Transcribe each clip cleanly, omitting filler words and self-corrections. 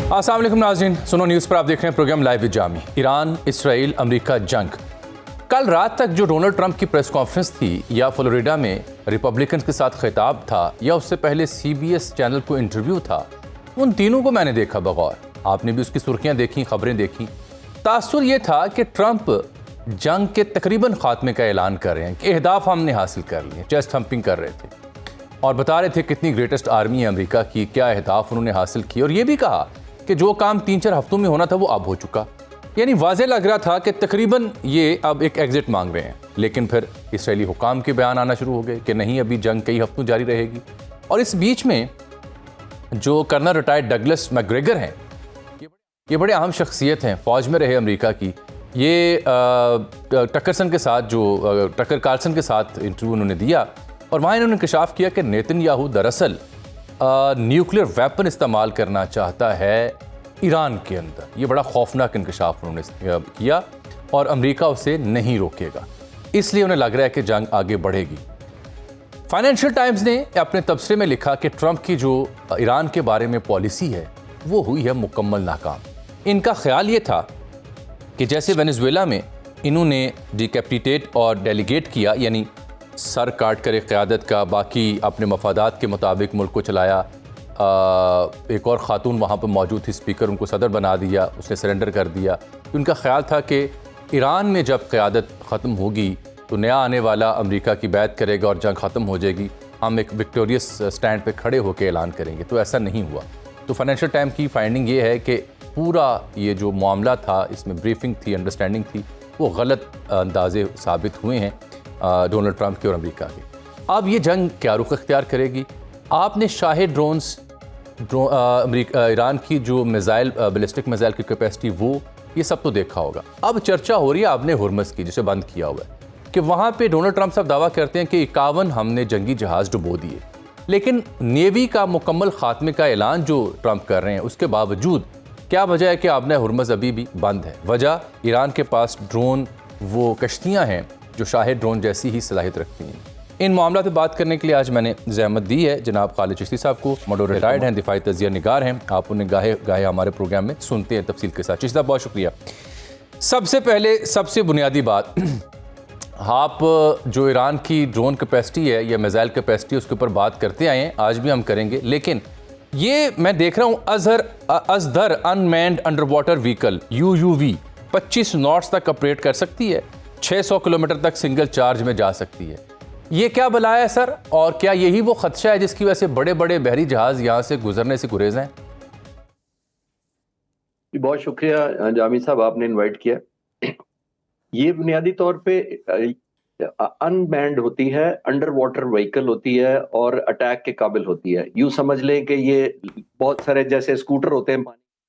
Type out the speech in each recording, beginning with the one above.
अस्सलाम वालेकुम नाज़रीन, सुनो न्यूज़ पर आप देख रहे हैं program live with Jami. Iran, Israel, America जंग। कल रात तक जो डोनाल्ड ट्रंप की प्रेस कॉन्फ्रेंस थी या फ्लोरिडा में रिपब्लिकन के साथ खिताब था या उससे पहले CBS चैनल को इंटरव्यू था, उन तीनों को मैंने देखा बगौर। आपने भी उसकी सुर्खियाँ देखी, खबरें देखी। तासुर ये था कि ट्रंप जंग के तकरीबन खात्मे का ऐलान कर रहे हैं कि अहदाफ हमने हासिल कर लिए, चेस्ट हम्पिंग कर रहे थे और बता रहे थे कितनी ग्रेटेस्ट आर्मी है अमेरिका की, क्या अहदाफ उन्होंने हासिल किए। और ये भी कहा कि जो काम 3-4 हफ्तों में होना था वो अब हो चुका। यानी वाज़े लग रहा था कि तकरीबन ये अब एक एग्जिट मांग रहे हैं। लेकिन फिर इसराइली हुकाम के बयान आना शुरू हो गए कि नहीं, अभी जंग कई हफ्तों जारी रहेगी। और इस बीच में जो कर्नल रिटायर्ड डगलस मैकग्रेगर हैं, ये बड़े अहम शख्सियत हैं, फ़ौज में रहे अमेरिका की। ये टकर कार्सन के साथ इंटरव्यू उन्होंने दिया और वहाँ इन्होंने इंकशाफ किया कि नेतन्याहू दरअसल न्यूक्लियर वेपन इस्तेमाल करना चाहता है ईरान के अंदर। ये बड़ा खौफनाक इंकशाफ उन्होंने किया और अमेरिका उसे नहीं रोकेगा, इसलिए उन्हें लग रहा है कि जंग आगे बढ़ेगी। फाइनेंशियल टाइम्स ने अपने तबसरे में लिखा कि ट्रंप की जो ईरान के बारे में पॉलिसी है वो हुई है मुकम्मल नाकाम। इनका ख्याल ये था कि जैसे वेनेजुएला में इन्होंने डिकैपिटेट और डेलीगेट किया, यानी सर काट कर एक क़यादत का, बाकी अपने मफादात के मुताबिक मुल्क को चलाया। एक और ख़ातून वहाँ पर मौजूद थी, स्पीकर, उनको सदर बना दिया, उसने सरेंडर कर दिया। उनका ख्याल था कि ईरान में जब क़यादत ख़त्म होगी तो नया आने वाला अमेरिका की बैत करेगा और जंग ख़त्म हो जाएगी, हम एक विक्टोरियस स्टैंड पे खड़े होकर ऐलान करेंगे। तो ऐसा नहीं हुआ। तो फाइनेंशियल टाइम की फाइंडिंग ये है कि पूरा ये जो मामला था, इसमें ब्रीफिंग थी, अंडरस्टैंडिंग थी, वो गलत अंदाजे साबित हुए हैं डोनाल्ड ट्रंप के और अमेरिका के। अब ये जंग क्या रुख इख्तियार करेगी? आपने शाहिद ड्रोन्स, ईरान की जो मिसाइल, बैलिस्टिक मिसाइल की कैपेसिटी, वो ये सब तो देखा होगा। अब चर्चा हो रही है आपने हुर्मस की, जिसे बंद किया हुआ है, कि वहाँ पे डोनाल्ड ट्रंप साहब दावा करते हैं कि 51 हमने जंगी जहाज़ डुबो दिए। लेकिन नेवी का मुकम्मल खात्मे का ऐलान जो ट्रंप कर रहे हैं, उसके बावजूद क्या वजह है कि आपने हुर्मस अभी भी बंद है? वजह ईरान के पास ड्रोन, वो कश्तियाँ हैं जो शाहिद ड्रोन जैसी ही सलाहियत रखती हैं। इन मामलों पे बात करने के लिए आज मैंने ज़हमत दी है जनाब खालिद चिश्ती साहब को। मडोर रिटायर्ड हैं, दिफाई तजिया निगार हैं। आप उन्हें गाहे हमारे प्रोग्राम में सुनते हैं तफसील के साथ। चिश्ती साहब, बहुत शुक्रिया। सबसे पहले, सबसे बुनियादी बात, आप जो ईरान की ड्रोन कैपेसिटी है या मिसाइल कैपेसिटी, उसके ऊपर बात करते आए हैं, आज भी हम करेंगे। लेकिन ये मैं देख रहा हूँ Azhdar unmanned underwater vehicle UUV 25 knots तक ऑपरेट कर सकती है, 600 किलोमीटर तक सिंगल चार्ज में जा सकती है। ये क्या बलाया है सर? और क्या यही वो खदशा है जिसकी वजह से बड़े बड़े बहरी जहाज यहाँ से गुजरने से गुरेज हैं? बहुत शुक्रिया जामी साहब, आपने इनवाइट किया। ये बुनियादी तौर पे अनमैन्ड होती है, अंडर वाटर व्हीकल होती है और अटैक के काबिल होती है। यूं समझ लें कि ये बहुत सारे जैसे स्कूटर होते हैं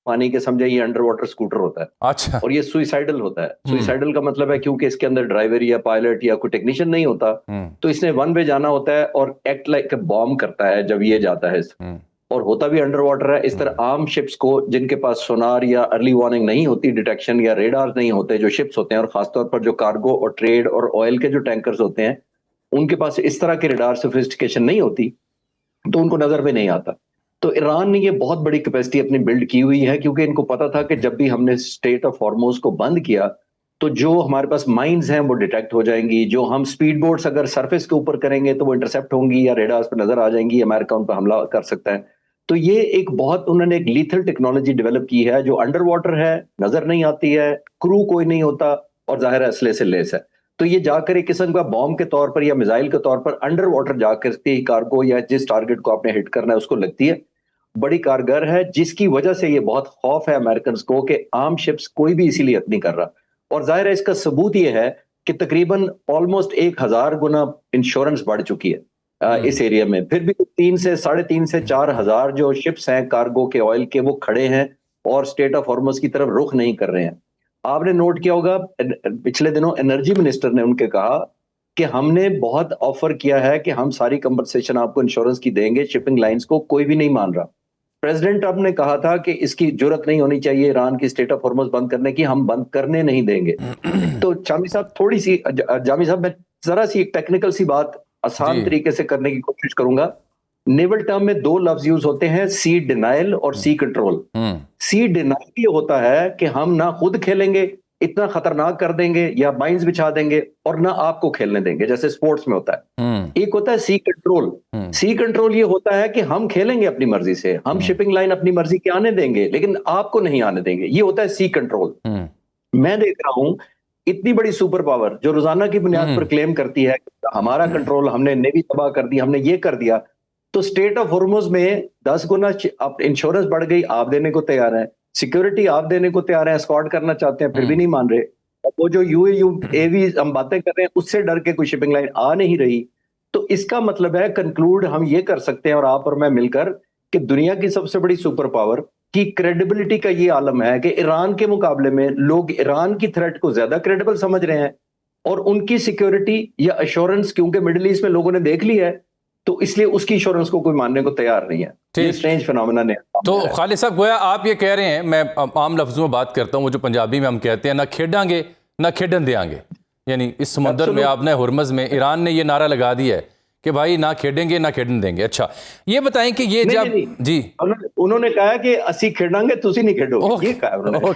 पानी के, समझे ये अंडर वाटर स्कूटर होता है। अच्छा। और ये सुइसाइडल होता है। सुइसाइडल का मतलब है क्योंकि इसके अंदर ड्राइवर या पायलट या कोई टेक्नीशियन नहीं होता, तो इसने वन वे जाना होता है और एक्ट लाइक बॉम्ब करता है जब ये जाता है। और होता भी अंडर वाटर है। इस तरह आर्म शिप्स को, जिनके पास सोनार या अर्ली वार्निंग नहीं होती, डिटेक्शन या रेडार नहीं होते, जो शिप्स होते हैं, और खासतौर पर जो कार्गो और ट्रेड और ऑयल के जो टैंकर्स होते हैं, उनके पास इस तरह के रेडार सोफिस्टिकेशन नहीं होती, तो उनको नजर में नहीं आता। तो ईरान ने ये बहुत बड़ी कैपेसिटी अपनी बिल्ड की हुई है, क्योंकि इनको पता था कि जब भी हमने स्टेट ऑफ हॉर्मुज को बंद किया तो जो हमारे पास माइंस हैं वो डिटेक्ट हो जाएंगी, जो हम स्पीड बोट्स अगर सरफेस के ऊपर करेंगे तो वो इंटरसेप्ट होंगी या रेडार्स पर नजर आ जाएंगी, अमेरिका उन पर हमला कर सकता है। तो ये एक बहुत उन्होंने एक लीथल टेक्नोलॉजी डेवलप की है जो अंडर वाटर है, नजर नहीं आती है, क्रू कोई नहीं होता और जाहिर है असले से लेस है। तो ये जाकर एक किस्म का बॉम्ब के तौर पर या मिसाइल के तौर पर अंडर वाटर जाकर के कार्गो या जिस टारगेट को आपने हिट करना है उसको लगती है। बड़ी कारगर है, जिसकी वजह से ये बहुत खौफ है अमेरिकन को कि आर्म शिप्स कोई भी इसीलिए नहीं कर रहा। और जाहिर है इसका सबूत ये है कि तकरीबन ऑलमोस्ट 1000 गुना इंश्योरेंस बढ़ चुकी है इस एरिया में। फिर भी 3 से 3.5 से 4 हजार जो शिप्स हैं कार्गो के, ऑयल के, वो खड़े हैं और स्टेट ऑफ हॉर्मुज की तरफ रुख नहीं कर रहे हैं। आपने नोट किया होगा पिछले दिनों एनर्जी मिनिस्टर ने उनके कहा कि हमने बहुत ऑफर किया है कि हम सारी कंपनसेशन आपको इंश्योरेंस की देंगे शिपिंग लाइंस को, कोई भी नहीं मान रहा। प्रेसिडेंट ट्रंप ने कहा था कि इसकी जरूरत नहीं होनी चाहिए ईरान की स्टेट ऑफ हॉर्मुज बंद करने की, हम बंद करने नहीं देंगे। तो जामी साहब मैं जरा सी एक टेक्निकल सी बात आसान तरीके से करने की कोशिश करूंगा। नेवल टर्म में दो लफ्ज यूज होते हैं, सी डिनाइल और सी कंट्रोल। सी डिनाइल ये होता है कि हम ना खुद खेलेंगे, इतना खतरनाक कर देंगे या बाइंस बिछा देंगे, और ना आपको खेलने देंगे, जैसे स्पोर्ट्स में होता है। एक होता है सी कंट्रोल। सी कंट्रोल ये होता है कि हम खेलेंगे अपनी मर्जी से, हम शिपिंग लाइन अपनी मर्जी के आने देंगे, लेकिन आपको नहीं आने देंगे। ये होता है सी कंट्रोल। मैं देख रहा हूं इतनी बड़ी सुपर पावर जो रोजाना की बुनियाद पर क्लेम करती है हमारा कंट्रोल, हमने नेवी तबाह कर दी, हमने ये कर दिया, तो स्टेट ऑफ हॉर्मुज में 10 गुना इंश्योरेंस बढ़ गई, आप देने को तैयार है, सिक्योरिटी आप देने को तैयार है, एस्कॉर्ट करना चाहते हैं, फिर भी नहीं मान रहे। और वो जो यूएवी हम बातें कर रहे हैं उससे डर के कोई शिपिंग लाइन आ नहीं रही। तो इसका मतलब है, कंक्लूड हम ये कर सकते हैं, और आप और मैं मिलकर, कि दुनिया की सबसे बड़ी सुपर पावर की क्रेडिबिलिटी का ये आलम है कि ईरान के मुकाबले में लोग ईरान की थ्रेट को ज्यादा क्रेडिबल समझ रहे हैं, और उनकी सिक्योरिटी या अश्योरेंस, क्योंकि मिडिल ईस्ट में लोगों ने देख ली है, तो इसलिए उसकी इंश्योरेंस को कोई मानने को तैयार नहीं है। ये स्ट्रेंज फिनोमेना है। तो खालिद साहब, गोया आप ये कह रहे हैं, मैं आम लफ्जों में बात करता हूं, वो जो पंजाबी में हम कहते हैं, ना खेडांगे ना खेडन देंगे, यानी इस समुद्र में, आपने हुर्मज में ईरान ने ये नारा लगा दिया है कि भाई ना खेडेंगे ना खेडन देंगे। अच्छा, ये बताएं कि ये जब जी उन्होंने कहा कि असी खेडांगे तुसी नहीं खेडोगे, ये कहा उन्होंने।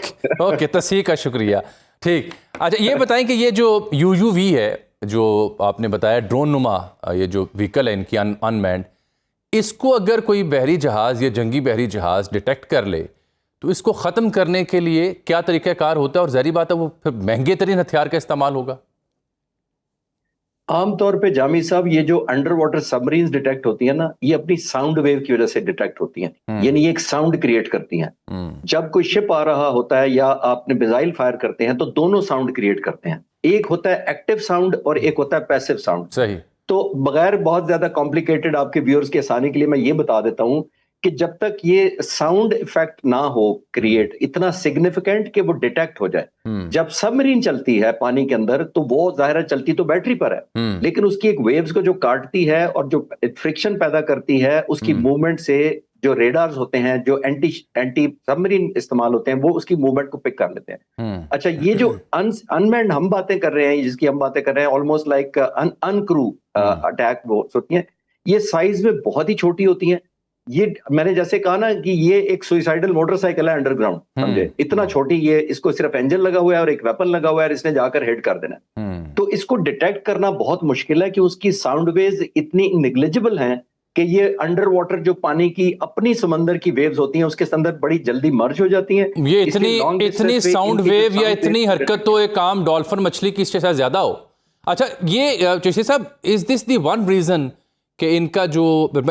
ओके, तस्हीह का शुक्रिया। ठीक, अच्छा ये बताएं कि ये जो UUV है, जो आपने बताया ड्रोन नुमा ये जो व्हीकल है इनकी अनमैन्ड, इसको अगर कोई बहरी जहाज़ या जंगी बहरी जहाज़ डिटेक्ट कर ले तो इसको ख़त्म करने के लिए क्या तरीक़ाकार होता है? और ज़ाहिर बात है वो फिर महंगे तरीन हथियार का इस्तेमाल होगा। आमतौर पे जामी साहब, ये जो अंडर वाटर सबमरीन्स डिटेक्ट होती है ना, ये अपनी साउंड वेव की वजह से डिटेक्ट होती हैं, यानी ये एक साउंड क्रिएट करती हैं। जब कोई शिप आ रहा होता है या आपने मिसाइल फायर करते हैं तो दोनों साउंड क्रिएट करते हैं, एक होता है एक्टिव साउंड और एक होता है पैसिव साउंड। सही। तो बगैर बहुत ज्यादा कॉम्प्लिकेटेड आपके व्यूअर्स की आसानी के लिए मैं ये बता देता हूं कि जब तक ये साउंड इफेक्ट ना हो क्रिएट इतना सिग्निफिकेंट कि वो डिटेक्ट हो जाए, जब सबमरीन चलती है पानी के अंदर तो वो जाहिर है चलती तो बैटरी पर है, लेकिन उसकी एक वेव्स को जो काटती है और जो फ्रिक्शन पैदा करती है उसकी मूवमेंट से, जो रेडार्स होते हैं, जो एंटी सबमरीन इस्तेमाल होते हैं, वो उसकी मूवमेंट को पिक कर लेते हैं। अच्छा, ये जो अनमैन्ड हम बातें कर रहे हैं, जिसकी हम बातें कर रहे हैं, ऑलमोस्ट लाइक अनक्रू अटैक वो होती हैं, ये साइज में बहुत ही छोटी होती हैं। ये मैंने जैसे कहा ना कि ये एक सुइसाइडल मोटरसाइकिल है अंडरग्राउंड, समझे, इतना छोटी, ये इसको सिर्फ इंजन लगा हुआ है और एक वेपन लगा हुआ है और इसने जाकर हिट कर देना है। तो इसको डिटेक्ट करना बहुत मुश्किल है कि उसकी साउंड वेव्स इतनी निग्लिजिबल हैं कि ये अंडर वाटर जो पानी की अपनी समंदर की वेव्स होती हैं उसके अंदर बड़ी जल्दी मर्ज हो जाती हैं। ये इतनी साउंड वेव या इतनी हरकत तो एक आम डॉल्फिन मछली की इसके साथ ज्यादा हो। अच्छा, ये चौधरी साहब, is this the one reason कि इनका जो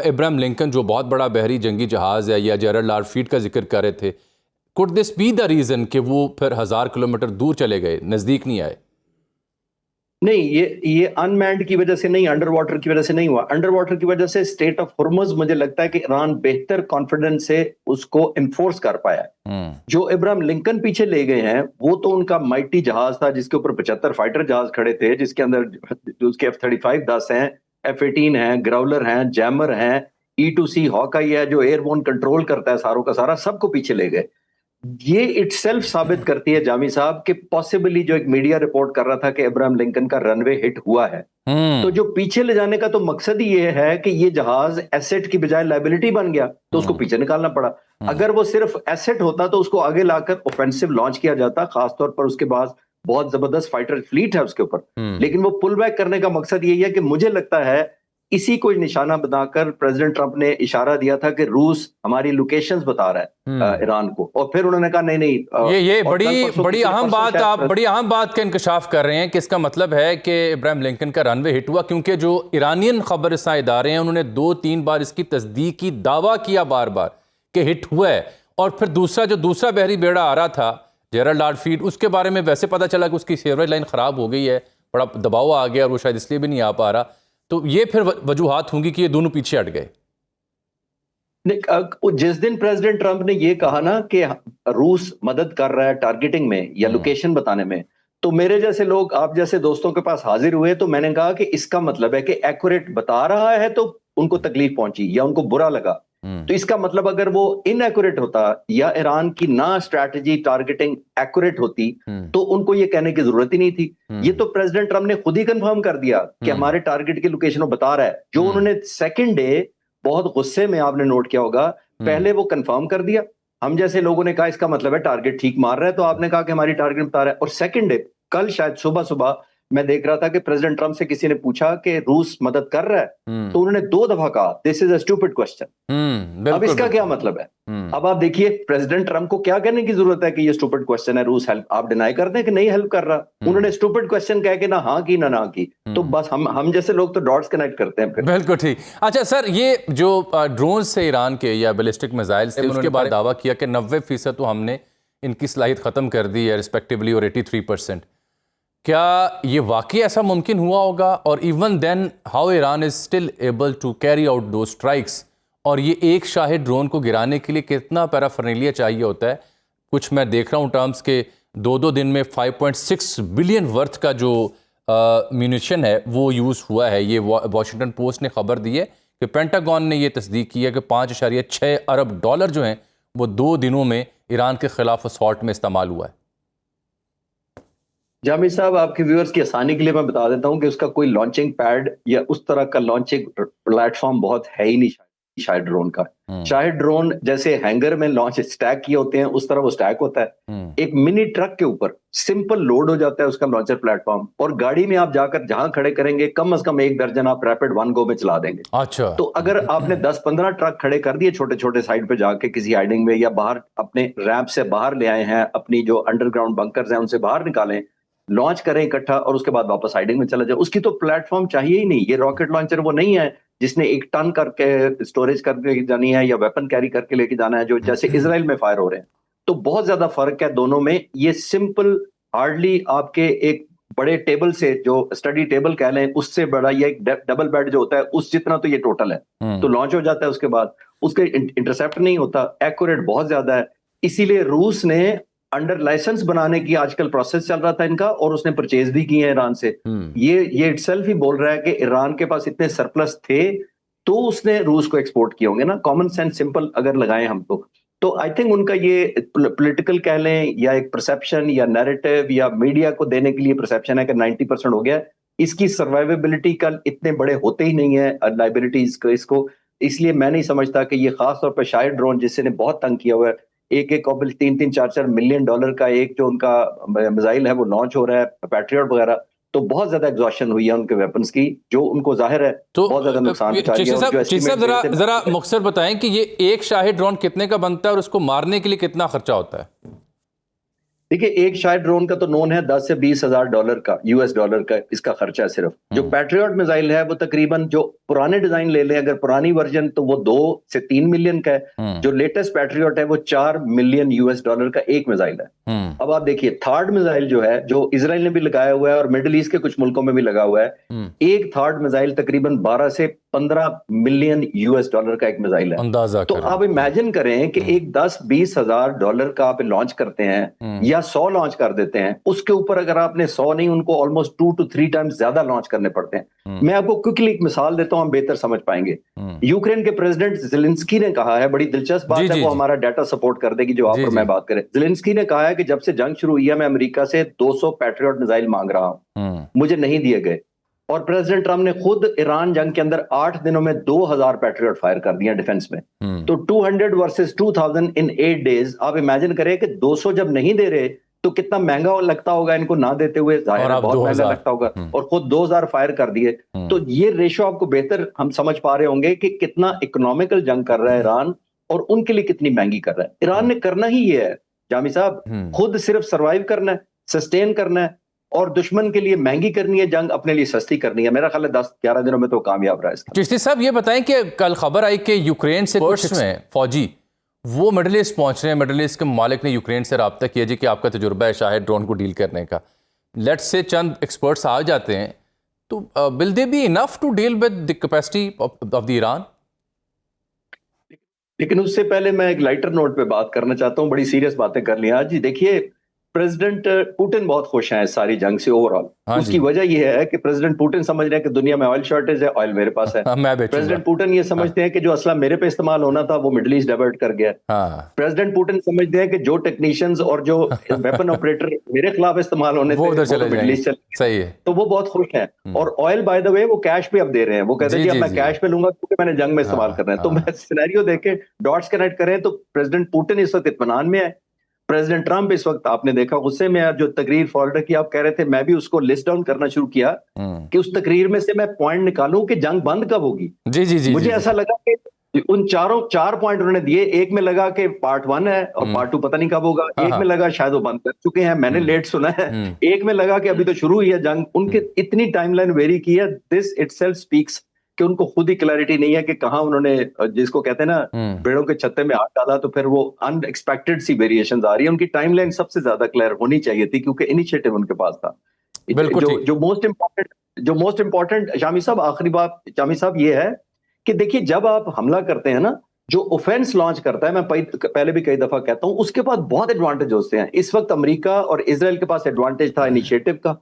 इब्राहिम लिंकन जो बहुत बड़ा बहरी जंगी जहाज है, या जेरल्ड आर फीट का जिक्र कर रहे थे, could this be the reason कि वो फिर 1000 किलोमीटर दूर चले गए, नजदीक नहीं आए? नहीं, ये अनमैन्ड की वजह से नहीं, अंडर वाटर की वजह से नहीं हुआ। अंडर वाटर की वजह से स्टेट ऑफ हुर्मुज, मुझे लगता है कि ईरान बेहतर कॉन्फिडेंस से उसको इन्फोर्स कर पाया। जो इब्राहिम लिंकन पीछे ले गए हैं वो तो उनका माइटी जहाज था जिसके ऊपर 75 फाइटर जहाज खड़े थे, जिसके अंदर उसके F-35 10 हैं, F-18 हैं, ग्राउलर हैं, जैमर हैं, E-2C हॉकाई है जो एयरबोर्न कंट्रोल करता है सारों का सारा, सबको पीछे ले गए। ये इटसेल्फ साबित करती है जामी साहब कि पॉसिबली जो एक मीडिया रिपोर्ट कर रहा था कि इब्राहिम लिंकन का रनवे हिट हुआ है, तो जो पीछे ले जाने का तो मकसद ही ये है कि ये जहाज एसेट की बजाय लायबिलिटी बन गया, तो उसको पीछे निकालना पड़ा। अगर वो सिर्फ एसेट होता तो उसको आगे लाकर ऑफेंसिव लॉन्च किया जाता, खासतौर पर उसके बाद बहुत जबरदस्त फाइटर फ्लीट है उसके ऊपर, लेकिन वो पुल बैक करने का मकसद यही है कि मुझे लगता है इसी को निशाना बनाकर प्रेसिडेंट ट्रंप ने इशारा दिया था कि रूस हमारी लोकेशंस बता रहा है ईरान को, और फिर उन्होंने कहा नहीं नहीं, ये बड़ी अहम बात, आप बड़ी अहम बात का इंकशाफ कर रहे हैं कि इसका मतलब है कि इब्राहिम लिंकन का रनवे हिट हुआ, क्योंकि जो ईरानियन खबरसां इदारे हैं उन्होंने 2-3 बार इसकी तस्दीक की, दावा किया बार बार कि हिट हुआ है। और फिर दूसरा बहरी बेड़ा आ रहा था जेरल्ड आर फीट, उसके बारे में वैसे पता चला कि उसकी सेवरेज लाइन ख़राब हो गई है, बड़ा दबाव आ गया और वो शायद इसलिए भी नहीं आ पा रहा। तो ये फिर वजूहात होंगी कि ये दोनों पीछे हट गए। जिस दिन प्रेसिडेंट ट्रंप ने ये कहा ना कि रूस मदद कर रहा है टारगेटिंग में या लोकेशन बताने में, तो मेरे जैसे लोग, आप जैसे दोस्तों के पास हाजिर हुए, तो मैंने कहा कि इसका मतलब है कि एक्यूरेट बता रहा है तो उनको तकलीफ पहुंची या उनको बुरा लगा। तो इसका मतलब अगर वो इनएक्यूरेट होता या ईरान की ना स्ट्रैटेजी टारगेटिंग एक्यूरेट होती तो उनको ये कहने की जरूरत ही नहीं थी। ये तो प्रेसिडेंट ट्रंप ने खुद ही कंफर्म कर दिया कि हमारे टारगेट की लोकेशन वो बता रहा है। जो उन्होंने सेकंड डे बहुत गुस्से में, आपने नोट किया होगा, पहले वो कंफर्म कर दिया, हम जैसे लोगों ने कहा इसका मतलब है टारगेट ठीक मार रहा है, तो आपने कहा कि हमारी टारगेट बता रहा है। और सेकंड डे, कल शायद सुबह सुबह मैं देख रहा था कि प्रेसिडेंट ट्रंप से किसी ने पूछा कि रूस मदद कर रहा है, तो उन्होंने 2 दफा कहा this is a stupid question. अब इसका क्या मतलब है? अब आप देखिए प्रेसिडेंट ट्रंप को क्या कहने की जरूरत है कि ये स्टूपिड क्वेश्चन है, रूस हेल्प, आप डिनाई कर दें कि नहीं हेल्प कर रहा। उन्होंने स्टूपिड क्वेश्चन कह के ना हाँ की ना की, तो बस हम जैसे लोग तो डॉट्स कनेक्ट करते हैं फिर। बिल्कुल ठीक। अच्छा सर, ये जो ड्रोन से ईरान के या बैलिस्टिक मिसाइल से, उसके बाद दावा किया कि 90% तो हमने इनकी सलाहियत ख़त्म कर दी है रिस्पेक्टिवली, और 83%। क्या ये वाकई ऐसा मुमकिन हुआ होगा? और even then how Iran is still able to carry out दो स्ट्राइक्स? और ये एक शाहिद ड्रोन को गिराने के लिए कितना पैराफर्नेलिया चाहिए होता है? कुछ मैं देख रहा हूँ टर्म्स के 2 दिन में 5.6 बिलियन वर्थ का जो म्यूनिशन है वो यूज़ हुआ है। ये वॉशिंगटन पोस्ट ने खबर दी है कि पेंटागन ने ये तस्दीक की है कि 5.6 अरब डॉलर जो हैं वो 2 दिनों में ईरान के खिलाफ असॉल्ट में इस्तेमाल हुआ है। जामिर साहब, आपके व्यूअर्स की आसानी के लिए मैं बता देता हूं कि उसका कोई लॉन्चिंग पैड या उस तरह का लॉन्चिंग प्लेटफॉर्म बहुत है ही नहीं शायद ड्रोन का। शायद ड्रोन जैसे हैंगर में लॉन्च स्टैक किए होते हैं उस तरह वो स्टैक होता है, एक मिनी ट्रक के ऊपर सिंपल लोड हो जाता है उसका लॉन्चर प्लेटफॉर्म, और गाड़ी में आप जाकर जहां खड़े करेंगे कम से कम 1 दर्जन आप रैपिड 1 गो में चला देंगे। अच्छा, तो अगर आपने 10-15 ट्रक खड़े कर दिए छोटे छोटे साइड पे जाके किसी हाइडिंग में, या बाहर अपने रैंप से बाहर ले आए हैं, अपनी जो अंडरग्राउंड बंकर्स हैं उनसे बाहर निकालें, लॉन्च करें इकट्ठा और उसके बाद वापस हाइडिंग में चला जाए, उसकी तो प्लेटफॉर्म चाहिए ही नहीं। ये रॉकेट लॉन्चर वो नहीं है जिसने 1 टन करके स्टोरेज करके जानी है या वेपन कैरी करके लेके जाना है, जो जैसे इजराइल में फायर हो रहे हैं। तो बहुत ज्यादा फर्क है दोनों में। ये सिंपल हार्डली आपके एक बड़े टेबल से, जो स्टडी टेबल कह लें, उससे बड़ा, या एक डबल बेड जो होता है उस जितना तो ये टोटल है। तो लॉन्च हो जाता है, उसके बाद उसके इंटरसेप्ट नहीं होता, एक्यूरेट बहुत ज्यादा है। इसीलिए रूस ने अंडर लाइसेंस बनाने की आजकल प्रोसेस चल रहा था इनका, और उसने परचेज भी किए हैं ईरान से। ये इटसेल्फ ही बोल रहा है कि ईरान के पास इतने सरप्लस थे तो उसने रूस को एक्सपोर्ट किए होंगे ना। कॉमन सेंस सिंपल अगर लगाएं हम तो आई थिंक उनका ये पॉलिटिकल कह लें या एक परसेप्शन या नैरेटिव या मीडिया को देने के लिए परसेप्शन है कि 90% हो गया, इसकी सर्वाइवेबिलिटी का इतने बड़े होते ही नहीं है लाइबिलिटीज को इसको। इसलिए मैं नहीं समझता कि ये खास तौर पर शायद ड्रोन जिसने बहुत तंग किया हुआ है, एक ऑब्वियस 3-4 मिलियन डॉलर का एक जो उनका मिसाइल है वो लॉन्च हो रहा है, पैट्रियट वगैरह, तो बहुत ज्यादा एग्जॉशन हुई है उनके वेपन्स की, जो उनको जाहिर है तो बहुत ज्यादा नुकसान पहुंचा दिया। जरा मुख्तसर बताएं कि ये एक शाहिद ड्रोन कितने का बनता है और उसको मारने के लिए कितना खर्चा होता है? देखिए, एक शायद ड्रोन का तो नोन है 10 से 20 हजार डॉलर का, US डॉलर का इसका खर्चा है सिर्फ। जो पैट्रियट मिसाइल है वो तकरीबन, जो पुराने डिजाइन ले लें अगर पुरानी वर्जन, तो वो 2 से 3 मिलियन का है। जो लेटेस्ट पैट्रियट है वो 4 मिलियन US डॉलर का एक मिसाइल है। अब आप देखिए थर्ड मिसाइल जो है, जो इजराइल ने भी लगाया हुआ है और मिडिल ईस्ट के कुछ मुल्कों में भी लगा हुआ है, एक थर्ड मिसाइल तकरीबन 12 से 15 मिलियन US डॉलर का एक मिसाइल है। अंदाजा तो आप इमेजिन करें कि एक 10-20 हजार डॉलर का आप लॉन्च करते हैं या 100 लॉन्च कर देते हैं, उसके ऊपर अगर आपने 100 नहीं, उनको ऑलमोस्ट 2 to 3 टाइम्स ज्यादा लॉन्च करने पड़ते हैं। मैं आपको क्विकली एक मिसाल देता हूं, हम बेहतर समझ पाएंगे। यूक्रेन के प्रेसिडेंट ज़ेलेंस्की ने कहा है, बड़ी दिलचस्प बात है, वो हमारा डाटा सपोर्ट कर देगी जो आप और मैं बात करें। ज़ेलेंस्की ने कहा है कि जब से जंग शुरू हुई है मैं अमेरिका से 200 पैट्रियट मिसाइल मांग रहा हूं, मुझे नहीं दिए गए। और प्रेसिडेंट ट्रंप ने खुद ईरान जंग के अंदर 8 दिनों में 2000 पैट्रियट फायर कर दिया डिफेंस में। तो 200 वर्सेस 2000 इन 8 डेज। आप इमेजिन करें कि 200 जब नहीं दे रहे तो कितना महंगा लगता होगा इनको ना देते हुए, जाहिर है बहुत महंगा लगता होगा, और खुद 2000 फायर कर दिए। तो ये रेशो आपको बेहतर हम समझ पा रहे होंगे कि कितना इकोनॉमिकल जंग कर रहा है ईरान, और उनके लिए कितनी महंगी कर रहा है। ईरान ने करना ही ये है जामी साहब, खुद सिर्फ सर्वाइव करना है, सस्टेन करना है, और दुश्मन के लिए महंगी करनी है जंग, अपने लिए सस्ती करनी है। मेरा ख्याल है 10-11 दिनों में तो कामयाब रहा है इसका। चिश्ती साहब ये बताएं कि कल खबर आई कि यूक्रेन से कुछ में फौजी वो मिडिल ईस्ट पहुंच रहे हैं। मिडिल ईस्ट के मालिक ने यूक्रेन से रब्ता किया जी कि आपका तजुर्बा है शायद ड्रोन को डील करने का, लेट्स से चंद एक्सपर्ट्स आ जाते हैं, तो will they be enough to deal with the capacity of the Iran? लेकिन उससे पहले मैं एक लाइटर नोट पे बात करना चाहता हूं, बड़ी सीरियस बातें कर ली आज जी। देखिए, प्रेसिडेंट पुतिन बहुत खुश हैं इस सारी जंग से ओवरऑल। हाँ उसकी जी। वजह यह है कि प्रेसिडेंट पुतिन समझ रहे हैं कि दुनिया में ऑयल शॉर्टेज है, ऑयल मेरे पास है। मैं बेचूंगा। प्रेसिडेंट पुतिन ये समझते हैं कि जो असला मेरे पे इस्तेमाल होना था वो मिडिल ईस्ट डाइवर्ट कर गया। हाँ, प्रेसिडेंट पुतिन समझते हैं कि जो टेक्नीशियंस और जो वेपन ऑपरेटर मेरे खिलाफ इस्तेमाल होने वो थे उधर वो चले तो मिडिल ईस्ट जाएंगे। चले। सही है। तो वो बहुत खुश हैं। और ऑयल बाय द वे वो कैश पे अब दे रहे हैं। वो कहते हैं जी, जी अब जी, मैं जी। कैश पे लूंगा क्योंकि मैंने जंग में इस्तेमाल हाँ, करना है। तो हाँ। मैं सिनेरियो देखे डॉट्स कनेक्ट करें तो प्रेसिडेंट पुतिन इस वक्त इत्मीनान में है। प्रेसिडेंट ट्रंप इस वक्त आपने देखा गुस्से में है। जो तकरीर फॉरवर्ड की आप कह रहे थे, मैं भी उसको लिस्ट डाउन करना शुरू किया कि उस तकरीर में से मैं पॉइंट निकालूं कि जंग बंद कब होगी। जी, जी, जी, मुझे जी, ऐसा लगा कि उन चार पॉइंट उन्होंने दिए। एक में लगा कि पार्ट 1 है और पार्ट 2 पता नहीं कब होगा। हाँ, एक में लगा शायद वो बंद कर चुके हैं, मैंने लेट सुना है। एक में लगा कि अभी तो शुरू हुई है जंग। उनके इतनी टाइमलाइन वेरी की है। दिस इटसेल्फ स्पीक्स कि उनको खुद ही क्लैरिटी नहीं है कि कहां उन्होंने, जिसको कहते हैं ना, पेड़ों के छत्ते में हाथ डाला। तो फिर वो अनएक्सपेक्टेड सी वेरिएशंस आ रही है। उनकी टाइमलाइन सबसे ज्यादा क्लियर होनी चाहिए थी क्योंकि इनिशिएटिव उनके पास था। बिल्कुल ठीक। जो मोस्ट इंपॉर्टेंट शामी साहब, आखिरी बात शामी साहब ये है कि देखिए जब आप हमला करते हैं ना, जो ऑफेंस लॉन्च करता है, मैं पहले भी कई दफा कहता हूं, उसके पास बहुत एडवांटेज होते हैं। इस वक्त अमेरिका और इजराइल के पास एडवांटेज था इनिशिएटिव का,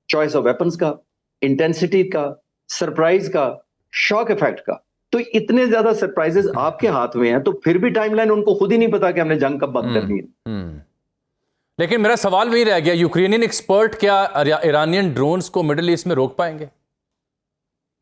चॉइस ऑफ वेपन्स का, इंटेंसिटी का, सरप्राइज का, शॉक इफेक्ट का। तो इतने ज्यादा सरप्राइजेस आपके हाथ में हैं, तो फिर भी टाइमलाइन उनको खुद ही नहीं पता कि हमने जंग कब बंद करनी है। लेकिन मेरा सवाल वही रह गया, यूक्रेनियन एक्सपर्ट क्या ईरानियन ड्रोन्स को मिडिल ईस्ट में रोक पाएंगे?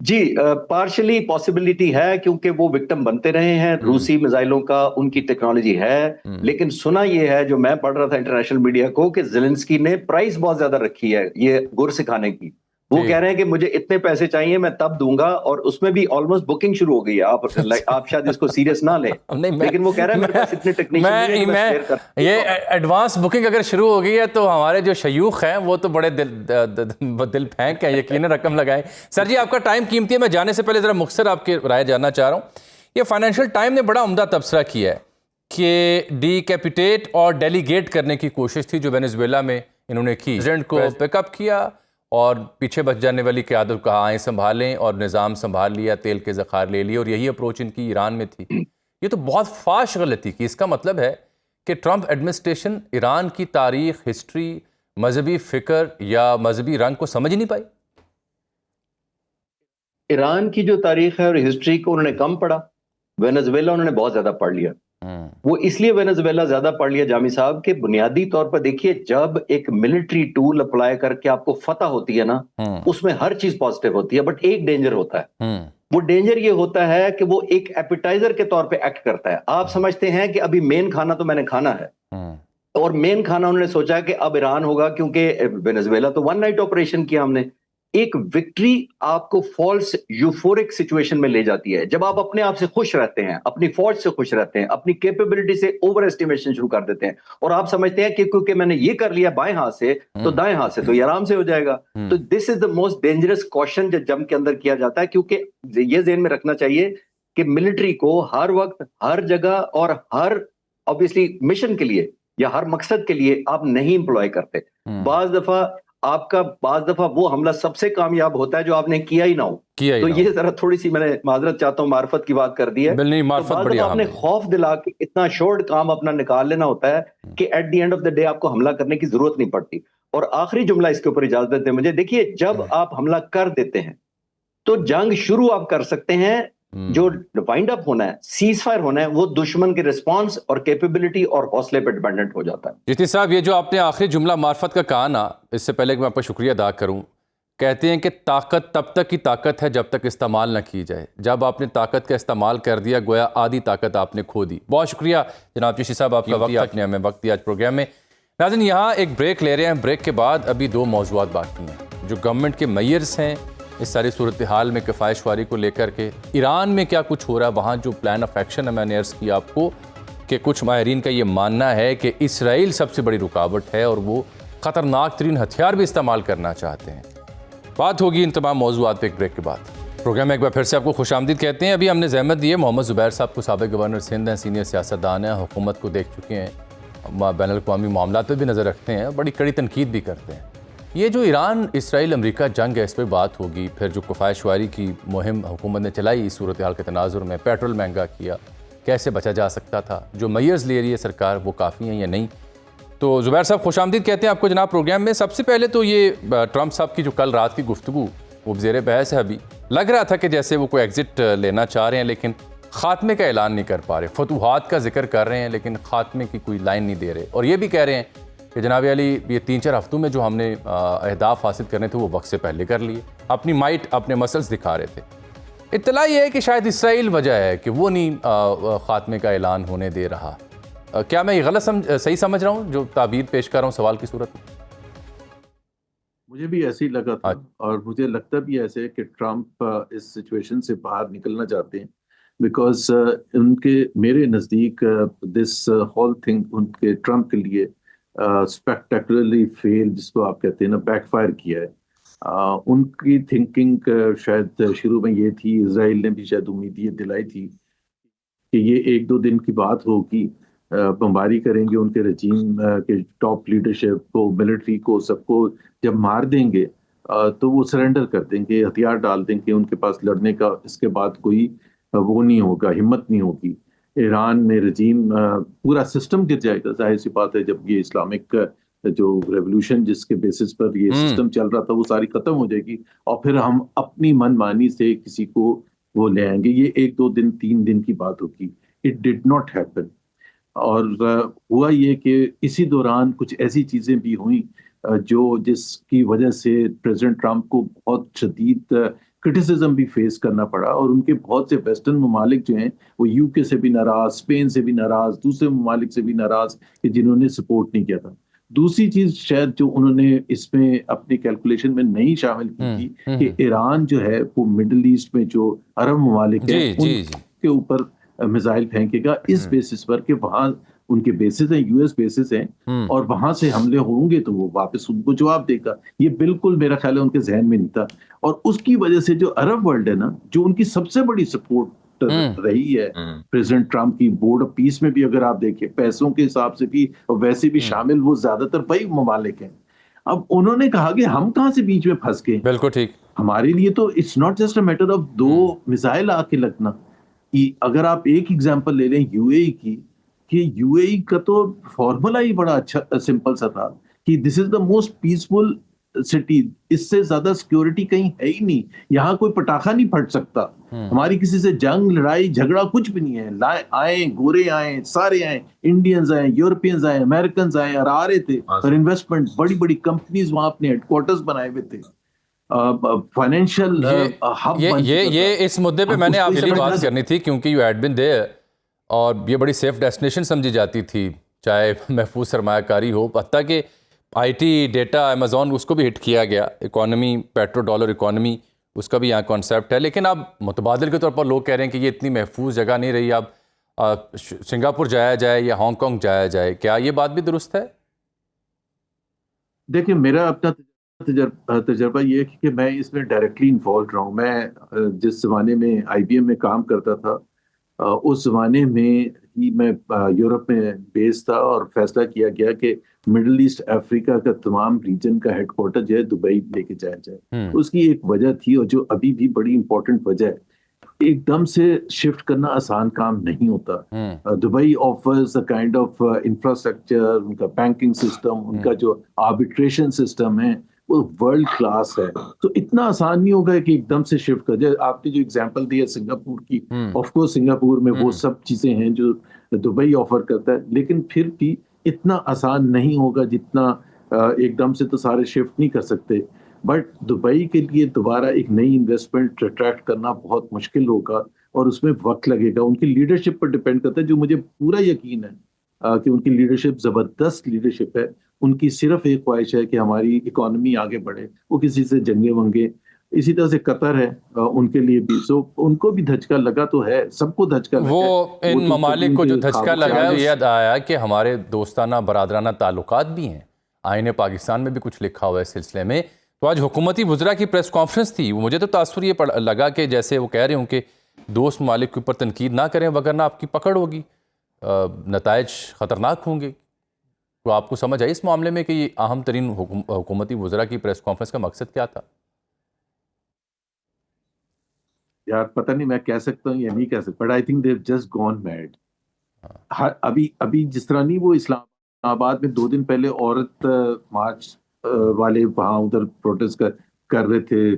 जी, पार्शली पॉसिबिलिटी है क्योंकि वो विक्टिम बनते रहे हैं रूसी मिसाइलों का, उनकी टेक्नोलॉजी है। लेकिन सुना ये है, जो मैं पढ़ रहा था इंटरनेशनल मीडिया को, कि ज़ेलेंस्की ने प्राइस बहुत ज्यादा रखी है ये गुर सिखाने की। वो कह रहे हैं कि मुझे इतने पैसे चाहिए, मैं तब दूंगा। और उसमें भी ऑलमोस्ट बुकिंग शुरू हो गई है। आप शायद इसको सीरियस ना लें, लेकिन वो कह रहे हैं मेरे पास इतने टेक्नीशियन नहीं है कि मैं शेयर कर। ये एडवांस बुकिंग अगर शुरू हो गई है तो हमारे जो शयूख हैं वो तो बड़े दिल फेंक है, यकीनन रकम लगाए। सर जी, आपका टाइम कीमती है। मैं जाने से पहले जरा मुख्तसर आपकी राय जानना चाह रहा हूँ। ये फाइनेंशियल टाइम ने बड़ा उम्दा तबसरा किया है कि डीकैपिटेट और डेलीगेट करने की कोशिश थी जो वेनेजुएला में इन्होंने की। प्रेसिडेंट को पिकअप किया और पीछे बच जाने वाली क़यादत कहा आए संभालें, और निज़ाम संभाल लिया, तेल के ज़ख़ायर ले लिए, और यही अप्रोच इनकी ईरान में थी। ये तो बहुत फाश गलती की। इसका मतलब है कि ट्रंप एडमिनिस्ट्रेशन ईरान की तारीख़, हिस्ट्री, मजहबी फ़िक्र या मजहबी रंग को समझ ही नहीं पाई। ईरान की जो तारीख है और हिस्ट्री को उन्होंने कम पढ़ा। वेनेजुएला उन्होंने बहुत ज्यादा पढ़ लिया। वो इसलिए वेनेजुएला ज्यादा पढ़ लिया जामी साहब कि बुनियादी तौर पर देखिए, जब एक मिलिट्री टूल अप्लाई करके आपको फतह होती है ना, उसमें हर चीज पॉजिटिव होती है, बट एक डेंजर होता है। वो डेंजर ये होता है कि वो एक एपिटाइजर के तौर पे एक्ट करता है। आप समझते हैं कि अभी मेन खाना तो मैंने खाना है, और मेन खाना उन्होंने सोचा कि अब ईरान होगा, क्योंकि वेनेजुएला तो 1 नाइट ऑपरेशन किया हमने। एक विक्ट्री आपको फॉल्स यूफोरिक सिचुएशन में ले जाती है। जब आप अपने आप से खुश रहते हैं, अपनी फौज से खुश रहते हैं, अपनी कैपेबिलिटी से ओवर एस्टिमेशन शुरू कर देते हैं, और आप समझते हैं कि क्योंकि मैंने ये कर लिया बाएं हाथ से, तो दाएं हाथ से तो ये आराम से हो जाएगा। तो this is the most dangerous question जो जंग के अंदर किया जाता है, क्योंकि ये ज़हन में रखना चाहिए कि मिलिट्री को हर वक्त, हर जगह और हर ऑब्वियसली मिशन के लिए या हर मकसद के लिए आप नहीं इंप्लॉय करते। बाज दफा वो हमला सबसे कामयाब होता है जो आपने किया ही ना हो। तो ये जरा थोड़ी सी मैंने माजरत चाहता हूँ, मार्फत की बात कर दी है। तो आपने खौफ दिला के इतना शॉर्ट काम अपना निकाल लेना होता है कि at the end of the day आपको हमला करने की जरूरत नहीं पड़ती। और आखिरी जुमला इसके ऊपर इजाजत देते मुझे, देखिए जब आप हमला कर देते हैं तो जंग शुरू आप कर सकते हैं। जो वाइंड अप होना है, सीज फायर होना है, वो दुश्मन के रिस्पांस और कैपेबिलिटी और हौसले पर डिपेंडेंट हो जाता है। जितनी साहब, ये जो आपने आखिरी जुमला मार्फत का कहा ना, इससे पहले कि मैं आपका शुक्रिया अदा करूं, कहते हैं कि ताकत तब तक की ताकत है जब तक इस्तेमाल ना की जाए। जब आपने ताकत का इस्तेमाल कर दिया, गोया आधी ताकत आपने खो दी। बहुत शुक्रिया जनाब चिश्ती साहब, आपका वक्त, आपने हमें वक्त दिया आज प्रोग्राम में। नाज़रीन, यहाँ एक ब्रेक ले रहे हैं। ब्रेक के बाद अभी 2 मौज़ूआत बाकी हैं। जो गवर्नमेंट के मेयर्स हैं इस सारी सूरत हाल में किफ़ायतशवारी को लेकर के, ईरान में क्या कुछ हो रहा है, वहाँ जो प्लान ऑफ एक्शन है, मैंने अर्ज़ किया आपको कि कुछ माहिरीन का ये मानना है कि इसराइल सबसे बड़ी रुकावट है और वो ख़तरनाक तरीन हथियार भी इस्तेमाल करना चाहते हैं। बात होगी इन तमाम मौज़ूआत पे एक ब्रेक के बाद। प्रोग्राम में एक बार फिर से आपको खुशामदीद कहते हैं। अभी हमने ज़हमत दी है मोहम्मद ज़ुबैर साहब को, साबिक़ गवर्नर सिंध हैं, सीनियर सियासतदान हैं, हुकूमत को देख चुके हैं, बैनुल-अक़वामी मामलात पर भी नज़र रखते हैं, बड़ी कड़ी तनकीद भी करते हैं। ये जो ईरान इसराइल अमेरिका जंग है, इस पर बात होगी। फिर जो किफ़ायतशवारी की मुहिम हुकूमत ने चलाई इस सूरत हाल के तनाजुर में, पेट्रोल महंगा किया, कैसे बचा जा सकता था, जो मेयर्स ले रही है सरकार वो काफ़ी हैं या नहीं, तो ज़ुबैर साहब खुशामदीद कहते हैं आपको जनाब प्रोग्राम में। सबसे पहले तो ये ट्रंप साहब की जो कल रात की गुफ्तगू वो ज़ेर बहस है। अभी लग रहा था कि जैसे वो कोई एग्ज़िट लेना चाह रहे हैं, लेकिन ख़ात्मे का ऐलान नहीं कर पा रहे। फतूहात का जिक्र कर रहे हैं लेकिन ख़ात्मे की कोई लाइन नहीं दे रहे। और ये भी कह रहे हैं कि जनाब अली ये 3-4 हफ्तों में जो हमने अहदाफ हासिल करने थे वो वक्त से पहले कर लिए। अपनी माइट, अपने मसल्स दिखा रहे थे। इत्तला ये है कि शायद इसराइल वजह है कि वो नहीं ख़ात्मे का ऐलान होने दे रहा। क्या मैं ये गलत सही समझ रहा हूँ जो ताबीर पेश कर रहा हूँ सवाल की सूरत में? मुझे भी ऐसे ही लगा था और मुझे लगता भी ऐसे है कि ट्रंप इस सिचुएशन से बाहर निकलना चाहते हैं बिकॉज उनके मेरे नज़दीक दिस होल थिंग उनके ट्रंप के लिए स्पेक्टेकुलरली फेल, जिसको आप कहते हैं ना, बैकफायर किया है। उनकी थिंकिंग शायद शुरू में ये थी, इजराइल ने भी शायद उम्मीद ये दिलाई थी कि ये 1-2 दिन की बात होगी, बमबारी करेंगे उनके रजीम के टॉप लीडरशिप को, मिलिट्री को, सबको जब मार देंगे तो वो सरेंडर कर देंगे, हथियार डाल देंगे उनके पास लड़ने का। इसके बाद कोई वो नहीं होगा, हिम्मत नहीं होगी। ईरान में रजीम पूरा सिस्टम गिर जाएगा। जाहिर सी बात है, जब ये इस्लामिक जो रेवोल्यूशन जिसके बेसिस पर ये सिस्टम चल रहा था वो सारी खत्म हो जाएगी और फिर हम अपनी मनमानी से किसी को वो ले आएंगे। ये 1-2 दिन 3 दिन की बात होगी। It did not happen. और हुआ ये कि इसी दौरान कुछ ऐसी चीजें भी हुई जो जिसकी वजह से प्रेसिडेंट ट्रंप को बहुत शदीद क्रिटिसिज्म भी फेस करना पड़ा और उनके बहुत से वेस्टर्न ममालिक जो हैं वो यूके से भी नाराज, स्पेन से भी नाराज, दूसरे ममालिक से भी नाराज कि जिन्होंने सपोर्ट नहीं किया था। दूसरी चीज शायद जो उन्होंने इसमें अपनी कैलकुलेशन में नहीं शामिल की थी कि ईरान जो है वो मिडिल ईस्ट में जो अरब ममालिक है उनके ऊपर मिसाइल फेंकेगा इस बेसिस पर कि वहां उनके बेसिस हैं, यूएस बेसिस हैं और वहां से हमले होंगे तो वो वापस उनको जवाब देगा। ये बिल्कुल मेरा ख्याल है उनके जहन में नहीं था। और उसकी वजह से जो अरब वर्ल्ड है ना, जो उनकी सबसे बड़ी सपोर्ट रही है प्रेसिडेंट ट्रंप की, बोर्ड ऑफ पीस में भी अगर आप देखिए पैसों के हिसाब से भी और वैसे भी शामिल वो ज्यादातर वही ममालिक हैं। अब उन्होंने कहा कि हम कहां से बीच में फंस गए। बिल्कुल ठीक। हमारे लिए तो it's not just a matter of 2 missile आके लगना। कि अगर आप एक एग्जांपल ले लें यूएई की, कि यूएई का तो फॉर्मूला ही बड़ा अच्छा सिंपल सा था कि this is the most peaceful city, इससे ज्यादा सिक्योरिटी कहीं है ही नहीं, यहाँ कोई पटाखा नहीं फट सकता, हमारी किसी से जंग लड़ाई झगड़ा कुछ भी नहीं है। आए गोरे आए, सारे आए, इंडियंस आए, यूरोपियंस आए, अमेरिकन आए और आ रहे थे और इन्वेस्टमेंट, बड़ी बड़ी कंपनीज वहां अपने हेडक्वार्टर्स बनाए हुए थे, फाइनेंशियल हब। ये इस मुद्दे पे मैंने आपसे बात करनी थी क्योंकि यू हैड बीन देयर और ये बड़ी सेफ डेस्टिनेशन समझी जाती थी, चाहे महफूज सरमायाकारी हो। हत्ता कि आईटी, डेटा, अमेजोन, उसको भी हिट किया गया। इकोनॉमी, पेट्रो डॉलर इकोनॉमी, उसका भी यहाँ कॉन्सेप्ट है। लेकिन अब मुतबादिल के तौर पर लोग कह रहे हैं कि ये इतनी महफूज जगह नहीं रही, अब सिंगापुर जाया जाए या हांगकॉन्ग जाया जाए। क्या ये बात भी दुरुस्त है? देखिए, मेरा अपना तजर्बा ये है कि मैं इसमें डायरेक्टली इन्वॉल्व रहा हूँ। मैं जिस जमाने में आईबीएम में काम करता था उस जमाने में ही मैं यूरोप में बेस था और फैसला किया गया कि मिडिल ईस्ट अफ्रीका का तमाम रीजन का हेडक्वार्टर जो है दुबई लेके जाया जाए। उसकी एक वजह थी और जो अभी भी बड़ी इंपॉर्टेंट वजह है, एकदम से शिफ्ट करना आसान काम नहीं होता। Dubai offers a kind of infrastructure, उनका बैंकिंग सिस्टम, उनका जो आर्बिट्रेशन सिस्टम है वो वर्ल्ड क्लास है। तो इतना आसान नहीं होगा कि एकदम से शिफ्ट कर जाए। आपने जो एग्जांपल दिया सिंगापुर की, ऑफ कोर्स सिंगापुर में वो सब चीजें हैं जो दुबई ऑफर करता है, लेकिन फिर भी इतना आसान नहीं होगा जितना एकदम से तो सारे शिफ्ट नहीं कर सकते। बट दुबई के लिए दोबारा एक नई इन्वेस्टमेंट अट्रैक्ट करना बहुत मुश्किल होगा और उसमें वक्त लगेगा। उनकी लीडरशिप पर डिपेंड करता है, जो मुझे पूरा यकीन है कि उनकी लीडरशिप जबरदस्त लीडरशिप है। उनकी सिर्फ एक ख्वाहिश है कि हमारी इकोनॉमी आगे बढ़े, वो किसी से जंगे वंगे। इसी तरह से कतर है उनके लिए भी, सो उनको भी धचका लगा तो है, सबको धचका लगा। वो इन ममालिक को जो धचका लगा है, याद आया कि हमारे दोस्ताना बरादराना ताल्लुकात भी हैं। आईने पाकिस्तान में भी कुछ लिखा हुआ है इस सिलसिले में। तो आज हुकूमती वज़रा की प्रेस कॉन्फ्रेंस थी। मुझे तो तासुर ये लगा कि जैसे वो कह रहे हों कि दोस्त ममालिक के ऊपर तनकीद ना करें वगरना आपकी पकड़ होगी, नताइज ख़तरनाक होंगे। तो आपको समझ आई इस मामले में कि ये अहम तरीन हुकूमती वज़रा की प्रेस कॉन्फ्रेंस का मकसद क्या था? यार पता नहीं, मैं कह सकता हूँ या नहीं कह सकता, but I think they have just gone mad. अभी जिस तरह नहीं वो इस्लाम इस्लामाबाद में 2 दिन पहले औरत मार्च वाले वहां उधर प्रोटेस्ट कर रहे थे,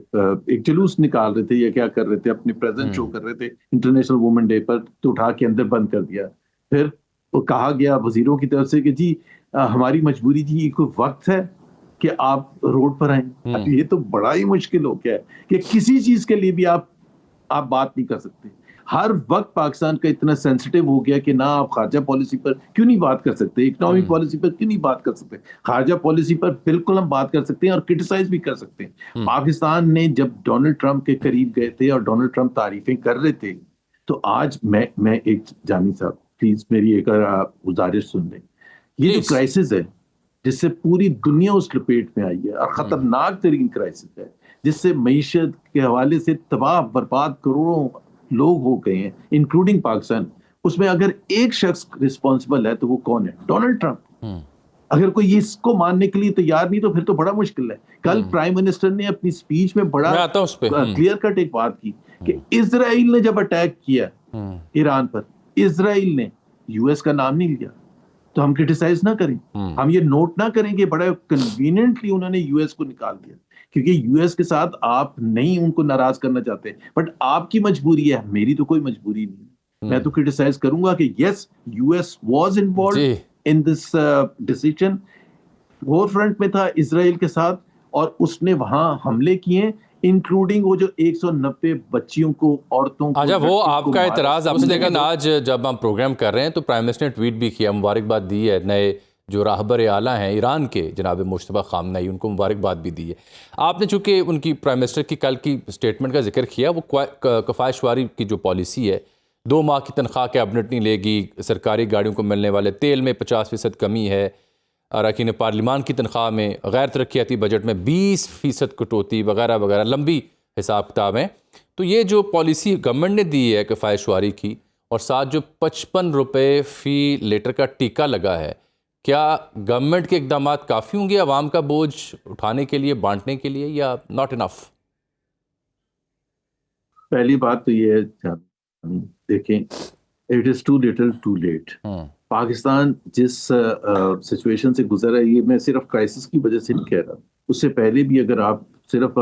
एक जुलूस निकाल रहे थे या क्या कर रहे थे, अपनी प्रेजेंस शो कर रहे थे इंटरनेशनल वुमेन डे पर, तो उठा के अंदर बंद कर दिया। फिर वो कहा गया वजीरों की तरफ से कि जी हमारी मजबूरी थी, कोई वक्त है कि आप रोड पर आए। अब ये तो बड़ा ही मुश्किल हो गया है कि किसी चीज के लिए भी आप बात नहीं कर सकते। हर वक्त पाकिस्तान का इतना सेंसिटिव हो गया कि ना आप खारजा पॉलिसी पर क्यों नहीं बात कर सकते, इकोनॉमिक पॉलिसी पर क्यों नहीं बात कर सकते, खारजा पॉलिसी पर बिल्कुल हम बात कर सकते हैं और क्रिटिसाइज भी कर सकते हैं। पाकिस्तान ने जब डोनाल्ड ट्रंप के करीब गए थे और डोनाल्ड ट्रंप तारीफें कर रहे थे, तो आज मैं एक जानी साहब प्लीज मेरी एक गुजारिश सुन लें। ये जो क्राइसिस है जिससे पूरी दुनिया उस लपेट में आई है और खतरनाक तरीन क्राइसिस है, जिससे मईशत के हवाले से तबाह बर्बाद करोड़ों लोग हो गए हैं इंक्लूडिंग पाकिस्तान, उसमें अगर एक शख्स रिस्पॉन्सिबल है तो वो कौन है? Donald Trump. अगर कोई इसको मानने के लिए तैयार नहीं तो फिर तो बड़ा मुश्किल है। कल प्राइम मिनिस्टर ने अपनी स्पीच में बड़ा क्लियर कट एक बात की कि इजराइल ने जब अटैक किया ईरान पर, इजराइल ने यूएस का नाम नहीं लिया, तो हम क्रिटिसाइज ना करें, हम ये नोट ना करें कि बड़ा कन्वीनियंटली उन्होंने यूएस को निकाल दिया, क्योंकि यूएस के साथ आप नहीं उनको नाराज करना चाहते, बट आपकी मजबूरी है, मेरी तो कोई मजबूरी नहीं। मैं तो क्रिटिसाइज करूंगा कि yes US was involved in this decision, war front में था इजराइल के साथ और उसने वहां हमले किए, इंक्लूडिंग वो जो 190 बच्चियों को, औरतों को। अच्छा, वो आपका एतराज आपने देखा, आज जब हम प्रोग्राम कर रहे हैं तो प्राइम मिनिस्टर ने ट्वीट भी किया, मुबारकबाद दी है नए जो राहबर आला हैं ईरान के जनाब मुश्तबा खामनेई, उनको मुबारकबाद भी दी है। आपने चूंकि उनकी प्राइम मिनिस्टर की कल की स्टेटमेंट का जिक्र किया, वो कफायशवारी की जो पॉलिसी है, 2 माह की तनख्वाह कैबिनेट नहीं लेगी, सरकारी गाड़ियों को मिलने वाले तेल में 50% कमी है, अरकान पार्लिमान की तनख्वाह में, गैर तरक्याती बजट में 20% कटौती वगैरह वगैरह, लंबी हिसाब किताब है। तो ये जो पॉलिसी गवर्नमेंट ने दी है कफायशवारी की, और साथ जो 55 रुपये फ़ी लीटर का टीका लगा है, क्या गवर्नमेंट के इकदाम काफ़ी होंगे आवाम का बोझ उठाने के लिए, बांटने के लिए, या नॉट इनफ? पहली बात तो ये है, देखें, it is too little too late. Pakistan जिस सिचुएशन से गुजरा है, ये मैं सिर्फ क्राइसिस की वजह से नहीं कह रहा, उससे पहले भी अगर आप सिर्फ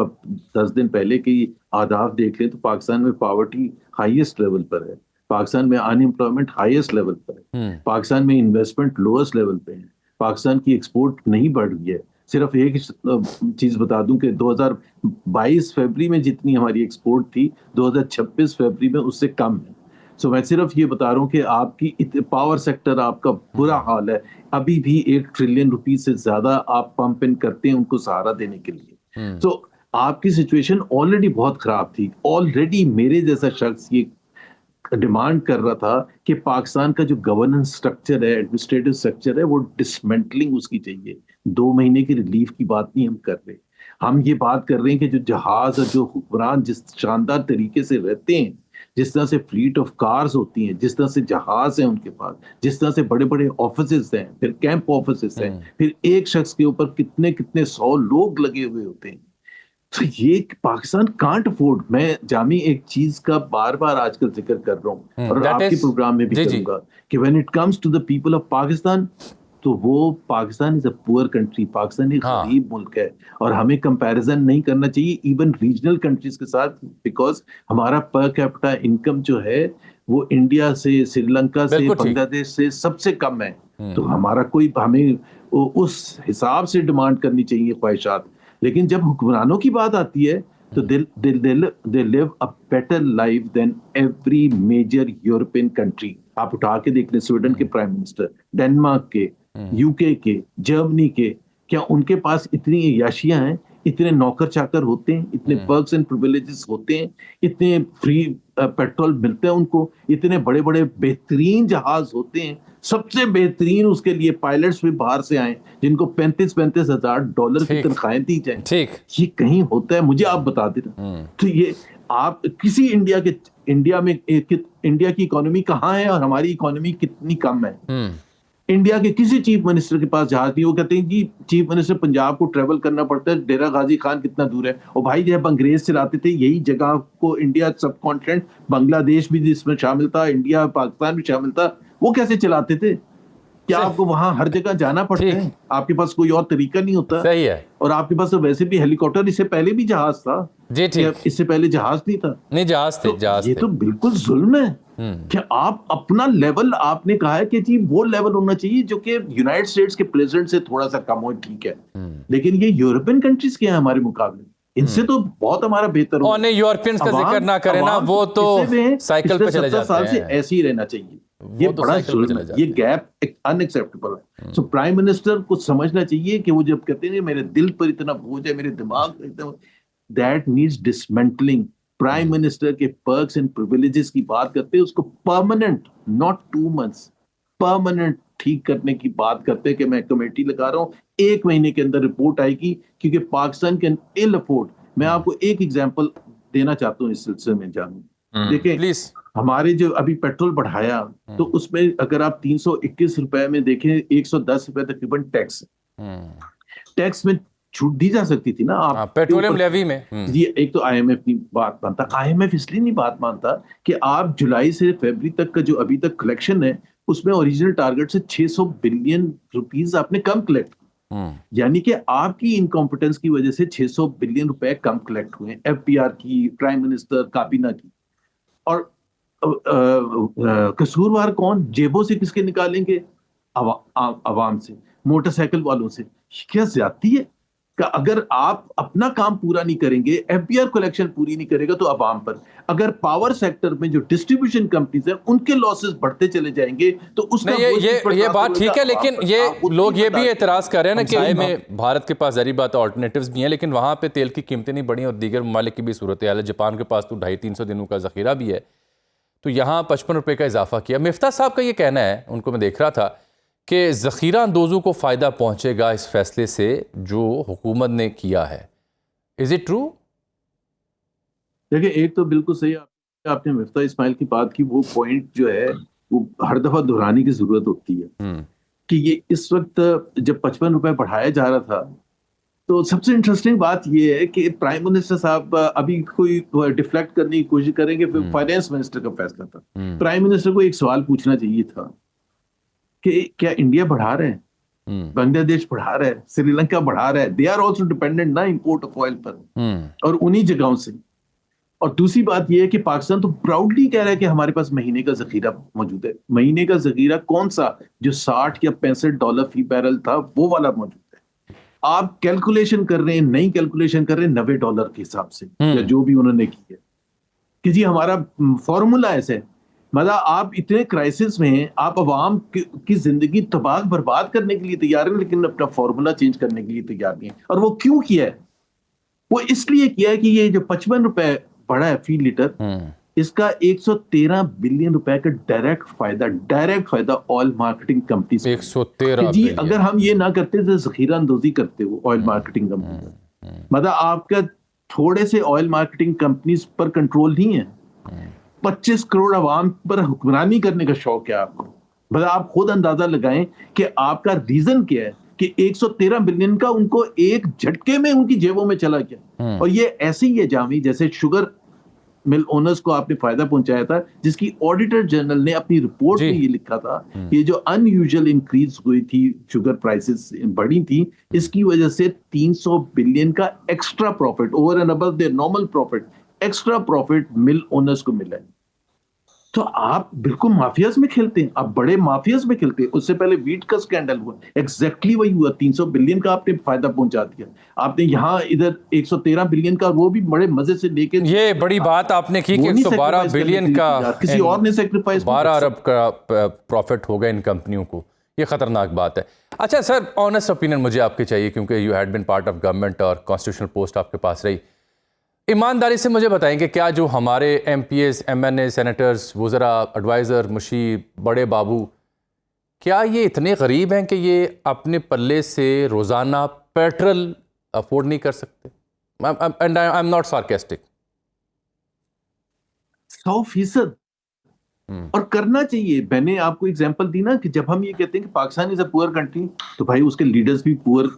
10 दिन पहले की आदाब देख लें तो पाकिस्तान में पॉवर्टी हाईएस्ट लेवल पर है, पाकिस्तान में अनएम्प्लॉयमेंट हाईएस्ट लेवल पर है, पाकिस्तान में इन्वेस्टमेंट लोएस्ट लेवल पे है, पाकिस्तान की एक्सपोर्ट नहीं बढ़ रही है। सिर्फ एक चीज बता दूं कि 2022 फरवरी में जितनी हमारी एक्सपोर्ट थी, 2026 फरवरी में उससे कम है। सो मैं सिर्फ ये बता रहा हूँ कि आपकी पावर सेक्टर आपका बुरा हाल है, अभी भी 1 ट्रिलियन रुपीस से ज्यादा आप पंप इन करते हैं उनको सहारा देने के लिए। तो आपकी सिचुएशन ऑलरेडी बहुत खराब थी। ऑलरेडी मेरे जैसा शख्स ये डिमांड कर रहा था कि पाकिस्तान का जो गवर्नेंस स्ट्रक्चर है, एडमिनिस्ट्रेटिव स्ट्रक्चर है, वो डिसमेंटलिंग उसकी चाहिए। 2 महीने की रिलीफ की बात नहीं हम कर रहे, हम ये बात कर रहे हैं कि जो जहाज और जो हुक्मरान जिस शानदार तरीके से रहते हैं, जिस तरह से फ्लीट ऑफ कार्स होती हैं, जिस तरह से जहाज हैं उनके पास, जिस तरह से बड़े बड़े ऑफिसेस हैं, फिर कैंप ऑफिसेस हैं, फिर एक शख्स के ऊपर कितने कितने 100 लोग लगे हुए होते हैं, तो ये पाकिस्तान कांट अफोर्ड। मैं जामी एक चीज का बार बार आजकल जिक्र कर रहा हूँ और आपके प्रोग्राम में भी करूंगा कि when it comes to the people of Pakistan, तो वो Pakistan is a poor country, Pakistan एक गरीब मुल्क है और हमें कंपैरिजन नहीं करना चाहिए इवन रीजनल कंट्रीज के साथ, बिकॉज हमारा पर कैपिटा इनकम जो है वो इंडिया से, श्रीलंका से, बांग्लादेश से सबसे कम है। तो हमारा कोई, हमें उस हिसाब से डिमांड करनी चाहिए ख्वाहिशात। लेकिन जब हुक्मरानों की बात आती है तो they live a better life than every major European country। आप उठा के देख लें, स्वीडन के प्राइम मिनिस्टर, डेनमार्क के, यूके के, जर्मनी के, क्या उनके पास इतनी याशियां हैं, इतने नौकर चाकर होते हैं, इतने पर्क्स एंड प्रिविलेजेस होते हैं, इतने फ्री पेट्रोल मिलते हैं उनको, इतने बड़े बड़े बेहतरीन जहाज होते हैं, सबसे बेहतरीन उसके लिए पायलट्स भी बाहर से आए जिनको 35-35 हजार डॉलर की तनख्वाहें दी जाए, ये कहीं होता है? मुझे आप बता देना। तो ये आप किसी इंडिया में इंडिया की इकोनॉमी कहाँ है और हमारी इकोनॉमी कितनी कम है? इंडिया के किसी चीफ मिनिस्टर के पास जहाज नहीं, वो कहते हैं कि चीफ मिनिस्टर पंजाब को ट्रेवल करना पड़ता है, डेरा गाजी खान कितना दूर है। और भाई जब अंग्रेज चलाते थे यही जगह को, इंडिया सब कॉन्टिनेंट, बांग्लादेश भी जिसमें शामिल था, इंडिया पाकिस्तान भी शामिल था, वो कैसे चलाते थे? क्या आपको वहां हर जगह जाना पड़ता है? आपके पास कोई और तरीका नहीं होता? सही है। और आपके पास तो वैसे भी हेलीकॉप्टर, इससे पहले भी जहाज था जी ठीक, इससे पहले जहाज नहीं था? नहीं जहाज थे, तो जहाज ये थे। तो बिल्कुल जुल्म है कि आप अपना लेवल, आपने कहा है कि जी वो लेवल होना चाहिए जो कि यूनाइटेड स्टेट्स के प्रेसिडेंट से थोड़ा सा कम हो, ठीक है, लेकिन ये यूरोपियन कंट्रीज के हैं हमारे मुकाबले, इनसे तो बहुत हमारा बेहतर और नहीं यूरोपियंस का जिक्र ना करें ना, वो तो साइकिल पे चले जाते साल से हैं, ऐसे ही रहना चाहिए। ये तो बड़ा साइकिल पे जुल्म चले है, जाते ये हैं। गैप अनएक्सेप्टेबल है। सो प्राइम मिनिस्टर को समझना चाहिए कि वो जब कहते हैं मेरे दिल पर इतना बोझ है, मेरे दिमाग पर इतना, that needs dismantling. Prime minister के पर्क्स एंड प्रिविलेजेस की बात करते हैं, उसको परमानेंट, नॉट 2 months, परमानेंट ठीक करने की बात करते हैं कि मैं कमेटी लगा रहा हूं, 1 महीने के अंदर रिपोर्ट आएगी, क्योंकि पाकिस्तान कैन इल अफोर्ड। मैं आपको एक एग्जांपल देना चाहता हूं इस सिलसिले में जानू। देखिए प्लीज। हमारे जो अभी पेट्रोल बढ़ाया, तो उसमें अगर आप 321 रुपए में देखें, 110 रुपए तकरीबन टैक्स में छूट दी जा सकती थी ना आप पेट्रोलियम लेवी में। जी एक तो आईएमएफ नहीं बात मानता, आईएमएफ इसलिए नहीं बात मानता कि आप जुलाई से फरवरी तक का जो अभी तक कलेक्शन है, उसमें ओरिजिनल टारगेट से 600 बिलियन रुपीस आपने कम कलेक्ट, यानी कि आपकी इनकॉम्पिटेंस की वजह से 600 बिलियन रुपए कम कलेक्ट हुए, एफपीआर की, प्राइम मिनिस्टर, काबीना की। और कसूरवार कौन? जेबों से किसके निकालेंगे? आवाम से, मोटरसाइकिल वालों से। क्या ज्यादती है कि अगर आप अपना काम पूरा नहीं करेंगे, एफपीआर कलेक्शन पूरी नहीं करेगा, तो आवाम पर। अगर पावर सेक्टर में जो डिस्ट्रीब्यूशन कंपनीज है उनके लॉसेस बढ़ते चले जाएंगे, तो उसका ये बात ठीक है, लेकिन ये लोग ये भी एतराज कर रहे हैं ना कि में भारत के पास जरी बात ऑल्टरनेटिव्स भी हैं, लेकिन वहां पे तेल की कीमतें नहीं बढ़ी और दीगर ममालिक की भी सूरत हाल है। जापान के पास तो 250-300 दिनों का जखीरा भी है, तो यहाँ 55 रुपये का इजाफा किया। मिफ्ता साहब का ये कहना है, उनको मैं देख रहा था, कि ज़ख़ीरा अंदोज़ों को फ़ायदा पहुँचेगा इस फैसले से जो हुकूमत ने किया है। Is it true? देखिए एक तो बिल्कुल सही आपने मिफ्ता इस्माइल की बात की, वो पॉइंट जो है वो हर दफ़ा दोहराने की ज़रूरत होती है कि ये इस वक्त जब 55 रुपये बढ़ाया जा रहा था, तो सबसे इंटरेस्टिंग बात ये है कि प्राइम मिनिस्टर साहब अभी कोई डिफ्लेक्ट करने की कोशिश करेंगे, फिर फाइनेंस मिनिस्टर का फैसला था। प्राइम मिनिस्टर को एक सवाल पूछना चाहिए था कि क्या इंडिया बढ़ा रहे हैं, बांग्लादेश बढ़ा रहा है, श्रीलंका बढ़ा रहा है, दे आर ऑल्सो डिपेंडेंट ना इंपोर्ट ऑफ ऑयल पर, और उन्हीं जगहों से। और दूसरी बात यह है कि पाकिस्तान तो प्राउडली कह रहा है कि हमारे पास महीने का जखीरा मौजूद है। महीने का जखीरा कौन सा? जो 60 या 65 डॉलर फी बैरल था, वो वाला मौजूद है। आप कैलकुलेशन कर रहे हैं, नई कैलकुलेशन कर रहे हैं $90 के हिसाब से, या जो भी उन्होंने की है कि जी हमारा फॉर्मूला ऐसे है। मतलब आप इतने क्राइसिस में हैं, आप अवाम की जिंदगी तबाह बर्बाद करने के लिए तैयार हैं, लेकिन अपना फॉर्मूला चेंज करने के लिए तैयार नहीं है। और वो क्यों किया है? वो इसलिए किया है कि ये जो 55 रुपए बढ़ा है फी लीटर, इसका 113 बिलियन रुपए का डायरेक्ट फायदा ऑयल मार्केटिंग कंपनी 113 जी अगर हम ये ना करते तो जखीरा अंदोजी करते हो ऑयल मार्केटिंग कंपनी, मतलब आपका थोड़े से ऑयल मार्केटिंग कंपनीज पर कंट्रोल नहीं है, 25 करोड़ अवाम पर हुक्मरानी करने का शौक है आपको। मतलब आप खुद अंदाजा लगाएं कि आपका रीजन क्या है कि 113 बिलियन का उनको एक झटके में उनकी जेबों में चला गया। और ये ऐसे ही है जामी, जैसे शुगर मिल ओनर्स को आपने फायदा पहुंचाया था, जिसकी ऑडिटर जनरल ने अपनी रिपोर्ट में ये लिखा था, ये जो अनयूजुअल इंक्रीज हुई थी, शुगर प्राइसेस बढ़ी थी, इसकी वजह से 300 बिलियन का extra profit over and above there normal profit, extra profit mill owners को मिला है। तो आप बिल्कुल माफियाज में खेलते हैं, आप बड़े माफियाज में खेलते हैं। उससे पहले वीट का स्कैंडल हुआ, एग्जैक्टली वही हुआ, 300 बिलियन का आपने फायदा पहुंचा दिया। आपने यहाँ इधर 113 बिलियन का, वो भी बड़े मजे से लेके, ये बड़ी बात आपने की कि 112 बिलियन का किसी और ने सेक्रीफाइस, 12 अरब का प्रॉफिट होगा इन कंपनियों को। ये खतरनाक बात है। अच्छा सर, ऑनेस्ट ओपिनियन मुझे आपके चाहिए, क्योंकि you had been part of government और कॉन्स्टिट्यूशनल पोस्ट आपके पास रही। ईमानदारी से मुझे बताएंगे, क्या जो हमारे MPs, MNA, सेनेटर्स, वज़रा, एडवाइज़र, मुशीर, बड़े बाबू, क्या ये इतने गरीब हैं कि ये अपने पल्ले से रोज़ाना पेट्रोल अफोर्ड नहीं कर सकते? And I am not sarcastic. 100%। और करना चाहिए। मैंने आपको एग्जांपल दी ना कि जब हम ये कहते हैं कि Pakistan is a poor country, तो भाई उसके लीडर्स भी पुअर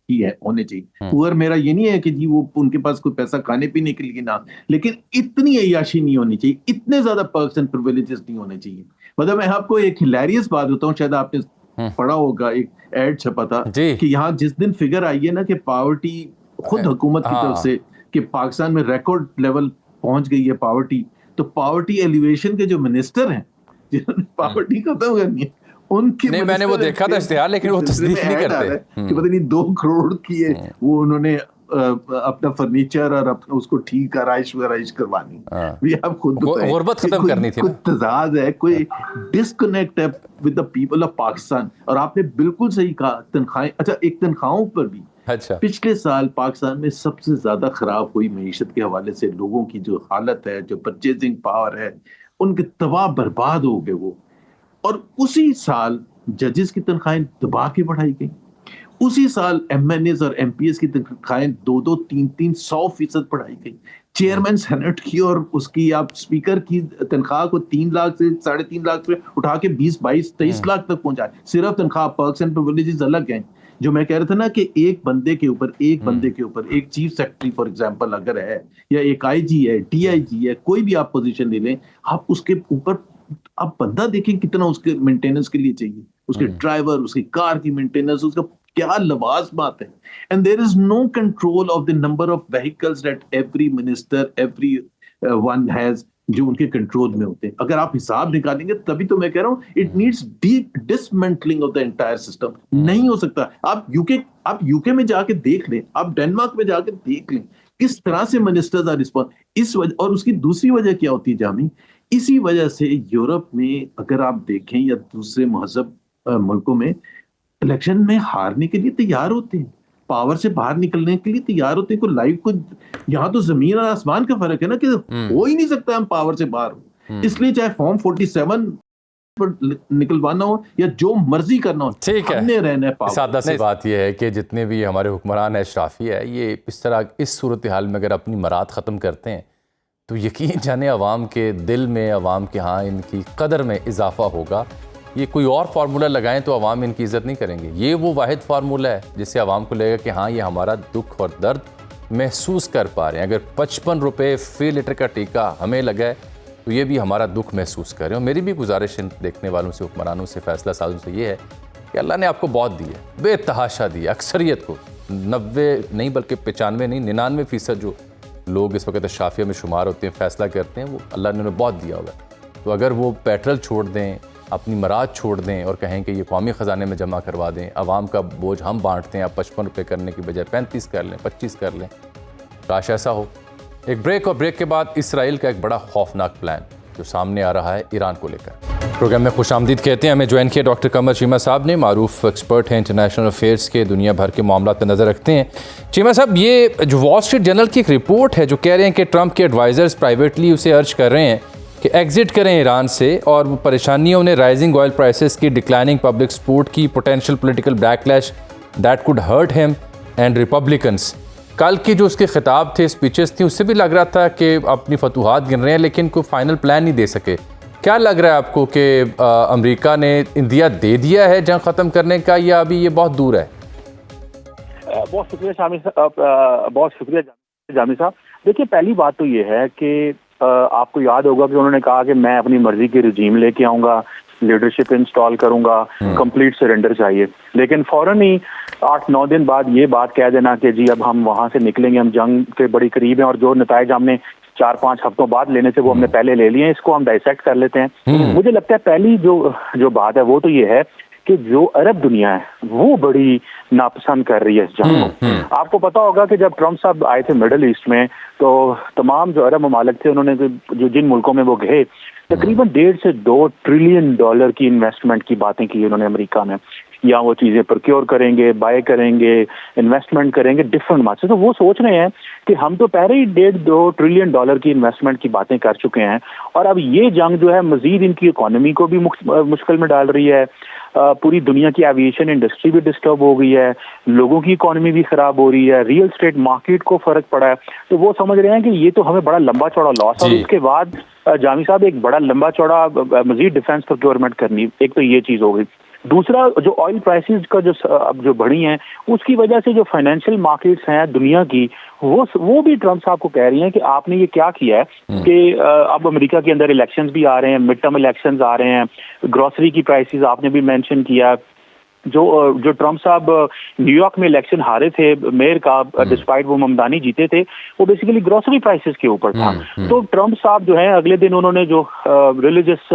ही है, होने चाहिए। पुअर मेरा ये नहीं है कि जी वो उनके पास कोई पैसा खाने पीने के लिए ना, लेकिन इतनी अय्याशी नहीं होनी चाहिए, इतने ज्यादा पर्क्स एंड प्रिविलेजेस नहीं होने चाहिए। मतलब मैं आपको एक हिलेरियस बात बताऊं, शायद आपने पढ़ा होगा, एक एड छपा था जी। कि यहाँ जिस दिन फिगर आई है ना कि पावर्टी खुद हुकूमत की तरफ से कि पाकिस्तान में रिकॉर्ड लेवल पहुंच गई है पावर्टी, तो पावर्टी एलिवेशन के जो मिनिस्टर हैं जिन्होंने पावर्टी खत्म करनी है उनके नहीं, मैंने वो देखा था इश्तिहार, लेकिन वो तस्दीक नहीं करते कि पता नहीं 2 करोड़ की है वो उन्होंने अपना फर्नीचर और अपना उसको ठीक आराइश करवानी। भी आप खुद बताएं, गुर्बत खत्म करनी थी, कोई तजाद है, कोई डिस्कनेक्ट है with the people of Pakistan. और आपने बिल्कुल सही कहा, तनख्वाहें, अच्छा एक तनख्वाहों पर भी पिछले साल पाकिस्तान में सबसे ज्यादा खराब हुई मईशत के हवाले से, लोगों की जो हालत है, जो परचेजिंग पावर है, उनके तबाह बर्बाद हो गए वो। और उसी साल जजेस की तनख्वाहें दबा के बढ़ाई गई, उसी साल एमएनएस और एमपीएस की तनख्वाहें 2-2, 3-3, 100% बढ़ाई गई। चेयरमैन सेनेट की और उसकी आप स्पीकर की तनख्वाह को 3 लाख से 3.5 लाख से उठा के 20, 22, 23 लाख तक पहुंचाए। सिर्फ तनख्वाह, पर्क्स एंड प्रिविलेजेस अलग हैं। जो मैं कह रहा था ना कि एक बंदे के ऊपर एक चीफ सेक्रेटरी फॉर एग्जांपल अगर है, या एक आईजी है, डीआईजी है, कोई भी आप पोजीशन ले लें, आप उसके ऊपर आप बंदा देखें कितना उसके मेंटेनेंस के लिए चाहिए, उसके ड्राइवर, उसकी कार की मेंटेनेंस, उसका क्या लवाजमात है। And there is no control of the number of vehicles that every minister, every one has, जो उनके कंट्रोल में होते हैं। अगर आप हिसाब निकालेंगे तभी तो मैं कह रहा हूं it needs deep dismantling of the entire system. नहीं हो सकता। आप यूके में जाके देख लें, आप डेनमार्क में जाके देख लें किस तरह से मिनिस्टर्स आर रिस्पॉन्ड। इस वजह, और उसकी दूसरी वजह क्या होती है जामी, इसी वजह से यूरोप में अगर आप देखें या दूसरे महजब मुल्कों में, इलेक्शन में हारने के लिए तैयार होते हैं, पावर से बाहर निकलने के लिए तैयार होते हैं। यहाँ तो जमीन और आसमान का फर्क है ना, कि हो ही नहीं सकता हम पावर से बाहर हो। इसलिए चाहे फॉर्म 47 पर निकलवाना हो या जो मर्जी करना हो, ठीक है, हमने रहना है पावर। सादा सी बात यह है कि जितने भी हमारे हुक्मरान है, अशराफी है, ये इस तरह इस सूरत हाल में अगर अपनी मराद ख़त्म करते हैं तो यकीन जाने अवाम के दिल में, अवाम के यहाँ इनकी कदर में इजाफा होगा। ये कोई और फार्मूला लगाएं तो अवाम इनकी इज़्ज़त नहीं करेंगे। ये वो वाहिद फार्मूला है जिससे अवाम को लगेगा कि हाँ, ये हमारा दुख और दर्द महसूस कर पा रहे हैं। अगर 55 रुपये फ़ी लीटर का टीका हमें लगा है तो ये भी हमारा दुख महसूस कर रहे हैं। और मेरी भी गुजारिश इन देखने वालों से, हुक्मरानों से, फैसला साजों से ये है कि अल्लाह ने आपको बहुत दी है, बेतहाशा दी है। अक्सरियत को 90 नहीं बल्कि 95 नहीं 99% जो लोग इस वक्त शाफिया में शुमार होते हैं, फैसला करते हैं, वो अल्लाह ने उन्हें बहुत दिया होगा। तो अगर वो पेट्रोल छोड़ दें, अपनी मराद छोड़ दें और कहें कि ये कौमी ख़जाने में जमा करवा दें, आवाम का बोझ हम बांटते हैं, आप 55 रुपये करने की बजाय 35 कर लें, 25 कर लें, काश ऐसा हो। एक ब्रेक, और ब्रेक के बाद इसराइल का एक बड़ा खौफनाक प्लान जो सामने आ रहा है ईरान को लेकर। प्रोग्राम में खुशामदीद कहते हैं। हमें ज्वाइन किया डॉक्टर कमर चीमा साहब ने, मारूफ एक्सपर्ट हैं, इंटरनेशनल अफेयर्स के, दुनिया भर के मामलों पर नज़र रखते हैं। चीमा साहब, ये जो वॉल स्ट्रीट जर्नल की एक रिपोर्ट है जो कह रहे हैं कि ट्रंप के एडवाइज़र्स प्राइवेटली उसे अर्ज कर रहे हैं कि एग्जिट करें ईरान से, और वो परेशानियों ने राइजिंग ऑयल प्राइसेस की, डिक्लाइनिंग पब्लिक सपोर्ट की, potential political backlash that could hurt him and Republicans. कल की जो उसके खिताब थे, स्पीचेस थी, उससे भी लग रहा था कि अपनी फतूहात गिन रहे हैं, लेकिन कोई फाइनल प्लान नहीं दे सके। क्या लग रहा है आपको कि अमेरिका ने इंदिया दे दिया है जंग ख़त्म करने का, या अभी ये बहुत दूर है? बहुत शुक्रिया शामी साहब, बहुत शुक्रिया जामी साहब। देखिए, पहली बात तो ये है कि आपको याद होगा कि उन्होंने कहा कि मैं अपनी मर्जी की रजीम लेके आऊंगा, लीडरशिप इंस्टॉल करूंगा, कंप्लीट सरेंडर चाहिए। लेकिन फौरन ही 8-9 दिन बाद ये बात कह देना कि जी अब हम वहां से निकलेंगे, हम जंग के बड़ी करीब हैं, और जो नताइज हमने 4-5 हफ्तों बाद लेने से वो हमने पहले ले लिए हैं, इसको हम डाइसेक्ट कर लेते हैं। मुझे लगता है पहली जो बात है वो तो ये है कि जो अरब दुनिया है वो बड़ी नापसंद कर रही है इस जंग को। आपको पता होगा कि जब ट्रंप साहब आए थे मिडल ईस्ट में, तो तमाम जो अरब ममालिक थे, उन्होंने जो जिन मुल्कों में वो गए, तकरीबन 1.5 से 2 ट्रिलियन डॉलर की इन्वेस्टमेंट की बातें की उन्होंने अमेरिका में। या वो चीजें प्रोक्योर करेंगे, बाय करेंगे, इन्वेस्टमेंट करेंगे डिफरेंट मार्केट से। तो वो सोच रहे हैं कि हम तो पहले ही 1.5-2 ट्रिलियन डॉलर की इन्वेस्टमेंट की बातें कर चुके हैं, और अब ये जंग जो है मजीद इनकी इकोनॉमी को भी मुश्किल में डाल रही है। पूरी दुनिया की एविएशन इंडस्ट्री भी डिस्टर्ब हो गई है, लोगों की इकोनॉमी भी खराब हो रही है, रियल एस्टेट मार्केट को फर्क पड़ा है। तो वो समझ रहे हैं कि ये तो हमें बड़ा लंबा चौड़ा लॉस है, और उसके बाद जामी साहब एक बड़ा लंबा चौड़ा मजीद डिफेंस प्रोक्योरमेंट करनी। एक तो ये चीज हो गई। दूसरा, जो ऑयल प्राइसेस का अब जो बढ़ी हैं, उसकी वजह से जो फाइनेंशियल मार्केट्स हैं दुनिया की, वो भी ट्रंप साहब को कह रही हैं कि आपने ये क्या किया है कि अब अमेरिका के अंदर इलेक्शंस भी आ रहे हैं, मिड टर्म इलेक्शंस आ रहे हैं, ग्रोसरी की प्राइसेस आपने भी मेंशन किया, जो ट्रम्प साहब न्यूयॉर्क में इलेक्शन हारे थे मेयर का, डिस्पाइट वो ममदानी जीते थे, वो बेसिकली ग्रोसरी प्राइसेस के ऊपर था। तो ट्रम्प साहब जो है अगले दिन उन्होंने जो रिलीजियस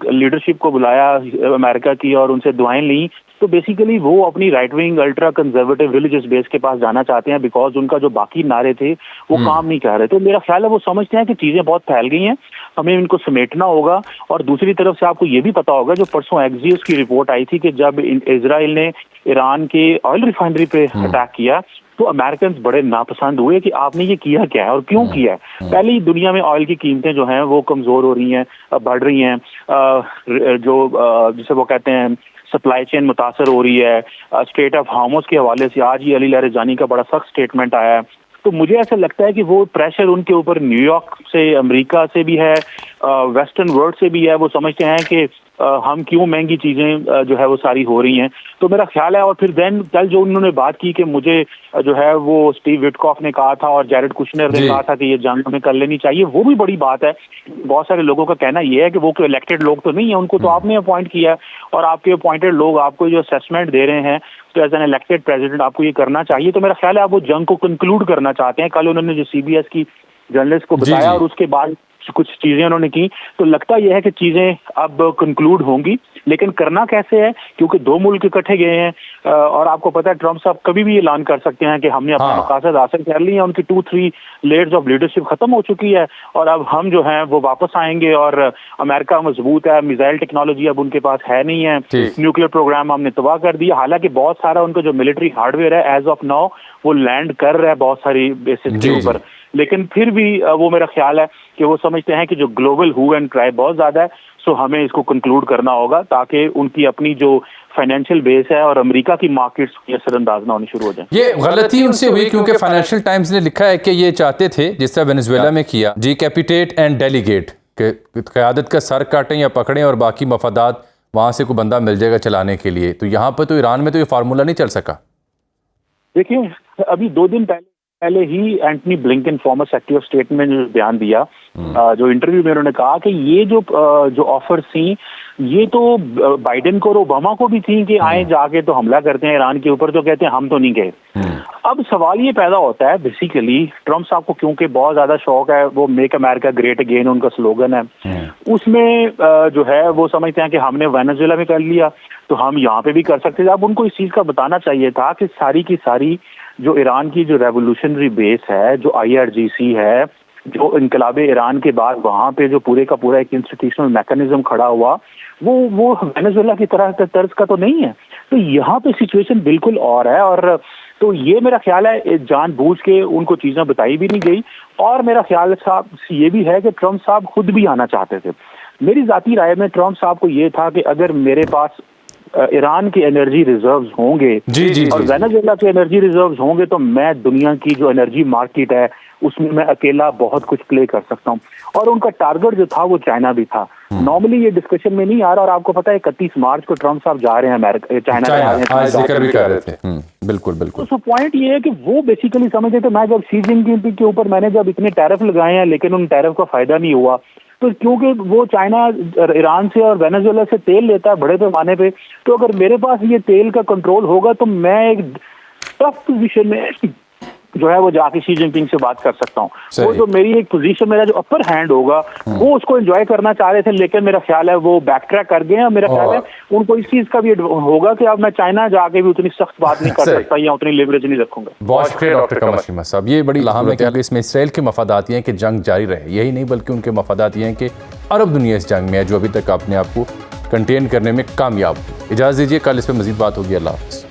लीडरशिप को बुलाया अमेरिका की और उनसे दुआएं ली, तो बेसिकली वो अपनी right wing ultra conservative religious base के पास जाना चाहते हैं, बिकॉज उनका जो बाकी नारे थे वो काम नहीं कर रहे। तो मेरा ख्याल है वो समझते हैं कि चीजें बहुत फैल गई हैं, हमें इनको समेटना होगा। और दूसरी तरफ से आपको ये भी पता होगा, जो परसों एक्सियोस की रिपोर्ट आई थी कि जब इजराइल ने ईरान के ऑयल रिफाइनरी पे अटैक किया तो अमेरिकन बड़े नापसंद हुए कि आपने ये किया क्या है और क्यों किया है। पहले ही दुनिया में ऑयल की कीमतें जो हैं वो कमजोर हो रही हैं, बढ़ रही हैं, जो जिसे वो कहते हैं सप्लाई चेन मुतासर हो रही है। स्टेट ऑफ हार्मोस के हवाले से आज ही अली लारेजानी का बड़ा सख्त स्टेटमेंट आया है। तो मुझे ऐसा लगता है कि वो प्रेशर उनके ऊपर न्यूयॉर्क से, अमेरिका से भी है, वेस्टर्न वर्ल्ड से भी है। वो समझते हैं कि हम क्यों महंगी चीजें जो है वो सारी हो रही हैं। तो मेरा ख्याल है, और फिर देन कल जो उन्होंने बात की कि मुझे जो है वो स्टीव विटकॉफ ने कहा था और जैरेड कुशनर ने कहा था कि ये जंग हमें कर लेनी चाहिए, वो भी बड़ी बात है। बहुत सारे लोगों का कहना ये है कि वो कोई इलेक्टेड लोग तो नहीं है, उनको तो आपने अपॉइंट किया और आपके अपॉइंटेड लोग आपको जो असेसमेंट दे रहे हैं, तो एज एन इलेक्टेड प्रेसिडेंट आपको ये करना चाहिए। तो मेरा ख्याल है आप वो जंग को कंक्लूड करना चाहते हैं। कल उन्होंने जो CBS की जर्नलिस्ट को बताया और उसके बाद कुछ चीजें उन्होंने की, तो लगता यह है कि चीजें अब कंक्लूड होंगी, लेकिन करना कैसे है, क्योंकि दो मुल्क इकट्ठे गए हैं। और आपको पता है ट्रम्प साहब कभी भी ऐलान कर सकते हैं कि हमने अपने मकासद हासिल कर लिए हैं, उनकी 2-3 लेयर्स ऑफ लीडरशिप खत्म हो चुकी है और अब हम जो हैं वो वापस आएंगे और अमेरिका मजबूत है, मिसाइल टेक्नोलॉजी अब उनके पास है नहीं है, न्यूक्लियर प्रोग्राम हमने तबाह कर दिया। हालांकि बहुत सारा उनका जो मिलिट्री हार्डवेयर है एज ऑफ नाउ वो लैंड कर रहा है बहुत सारी बेसिस के ऊपर, लेकिन फिर भी वो मेरा ख्याल है कि वो समझते हैं कि जो ग्लोबल हू एंड क्राई बहुत ज्यादा है, सो हमें इसको कंक्लूड करना होगा ताकि उनकी अपनी जो फाइनेंशियल बेस है और अमेरिका की मार्केट्स असरअंदाज ना होनी शुरू हो जाए। ये गलती उनसे हुई क्योंकि फाइनेंशियल टाइम्स ने लिखा है कि ये चाहते थे, जिस तरह वेनेजुएला में किया, डिकैपिटेट एंड डेलीगेट, के क़यादत का सर काटें या पकड़ें और बाकी मफादात वहाँ से कोई बंदा मिल जाएगा चलाने के लिए। तो यहाँ पर तो ईरान में तो ये फार्मूला नहीं चल सका। देखिए, अभी 2 दिन पहले ही Antony Blinken former secretary of state ने बयान दिया, जो इंटरव्यू में उन्होंने कहा कि ये जो ऑफर्स थी ये तो बाइडेन को और ओबामा को भी थी कि आए जाके तो हमला करते हैं ईरान के ऊपर, तो कहते हैं हम तो नहीं गए। अब सवाल ये पैदा होता है बेसिकली, ट्रम्प साहब को क्योंकि बहुत ज्यादा शौक है, वो मेक अमेरिका ग्रेट अगेन उनका स्लोगन है, उसमें जो है वो समझते हैं कि हमने वेनेजुएला में कर लिया तो हम यहाँ पे भी कर सकते थे। अब उनको इस चीज का बताना चाहिए था कि सारी की सारी जो ईरान की जो रेवोल्यूशनरी बेस है, जो IRGC है, जो इनकलाबे ईरान के बाद वहां पे जो पूरे का पूरा एक इंस्टीट्यूशनल मैकेनिज्म खड़ा हुआ, वो वेनेजुएला की तरह तर्ज का तो नहीं है। तो यहाँ पे सिचुएशन बिल्कुल और है, और तो ये मेरा ख्याल है जानबूझ के उनको चीजें बताई भी नहीं गई। और मेरा ख्याल साहब ये भी है कि ट्रम्प साहब खुद भी आना चाहते थे। मेरी जाती राय में ट्रम्प साहब को ये था कि अगर मेरे पास ईरान के एनर्जी रिजर्व्स होंगे और वेनेजुएला के एनर्जी रिजर्व्स होंगे तो मैं दुनिया की जो एनर्जी मार्केट है उसमें मैं अकेला बहुत कुछ प्ले कर सकता हूँ। और उनका टारगेट जो था वो चाइना भी था। नॉर्मली ये डिस्कशन में नहीं आ रहा, और आपको पता है 31 मार्च को ट्रम्प साहब जा रहे हैं चाइना जिक्र भी कर रहे थे। बिल्कुल बिल्कुल। तो पॉइंट ये है कि वो बेसिकली समझते थे, मैं जब शी जिनपिंग के ऊपर मैंने जब इतने टैरिफ लगाए हैं लेकिन उन टैरिफ का फायदा नहीं हुआ, तो क्योंकि वो चाइना ईरान से और वेनेजुएला से तेल लेता है बड़े पैमाने पे, तो अगर मेरे पास ये तेल का कंट्रोल होगा तो मैं एक टफ पोजीशन में जो है वो जाके शी जिनपिंग से बात कर सकता हूँ। वो जो मेरी एक पोजीशन, मेरा जो अपर हैंड होगा वो उसको एंजॉय करना चाह रहे थे, लेकिन मेरा ख्याल है वो बैक ट्रैक कर गए हैं। मेरा ख्याल है उनको इस चीज का भी होगा कि अब मैं चाइना जाके भी उतनी सख्त बात नहीं कर सकता या उतनी लेवरेज नहीं रखूंगा। बहुत शुक्रिया डॉक्टर कमर शीमा साहब। ये बड़ी अहम है कि इसमें इसराइल के मफादात ये हैं कि जंग जारी रहे, यही नहीं बल्कि उनके मफादात ये हैं कि अरब दुनिया इस जंग में है जो अभी तक अपने आप को कंटेन करने में कामयाब हुई। इजाज़त दीजिए, कल इस पर मज़ीद बात होगी। अल्लाह हाफ़िज़।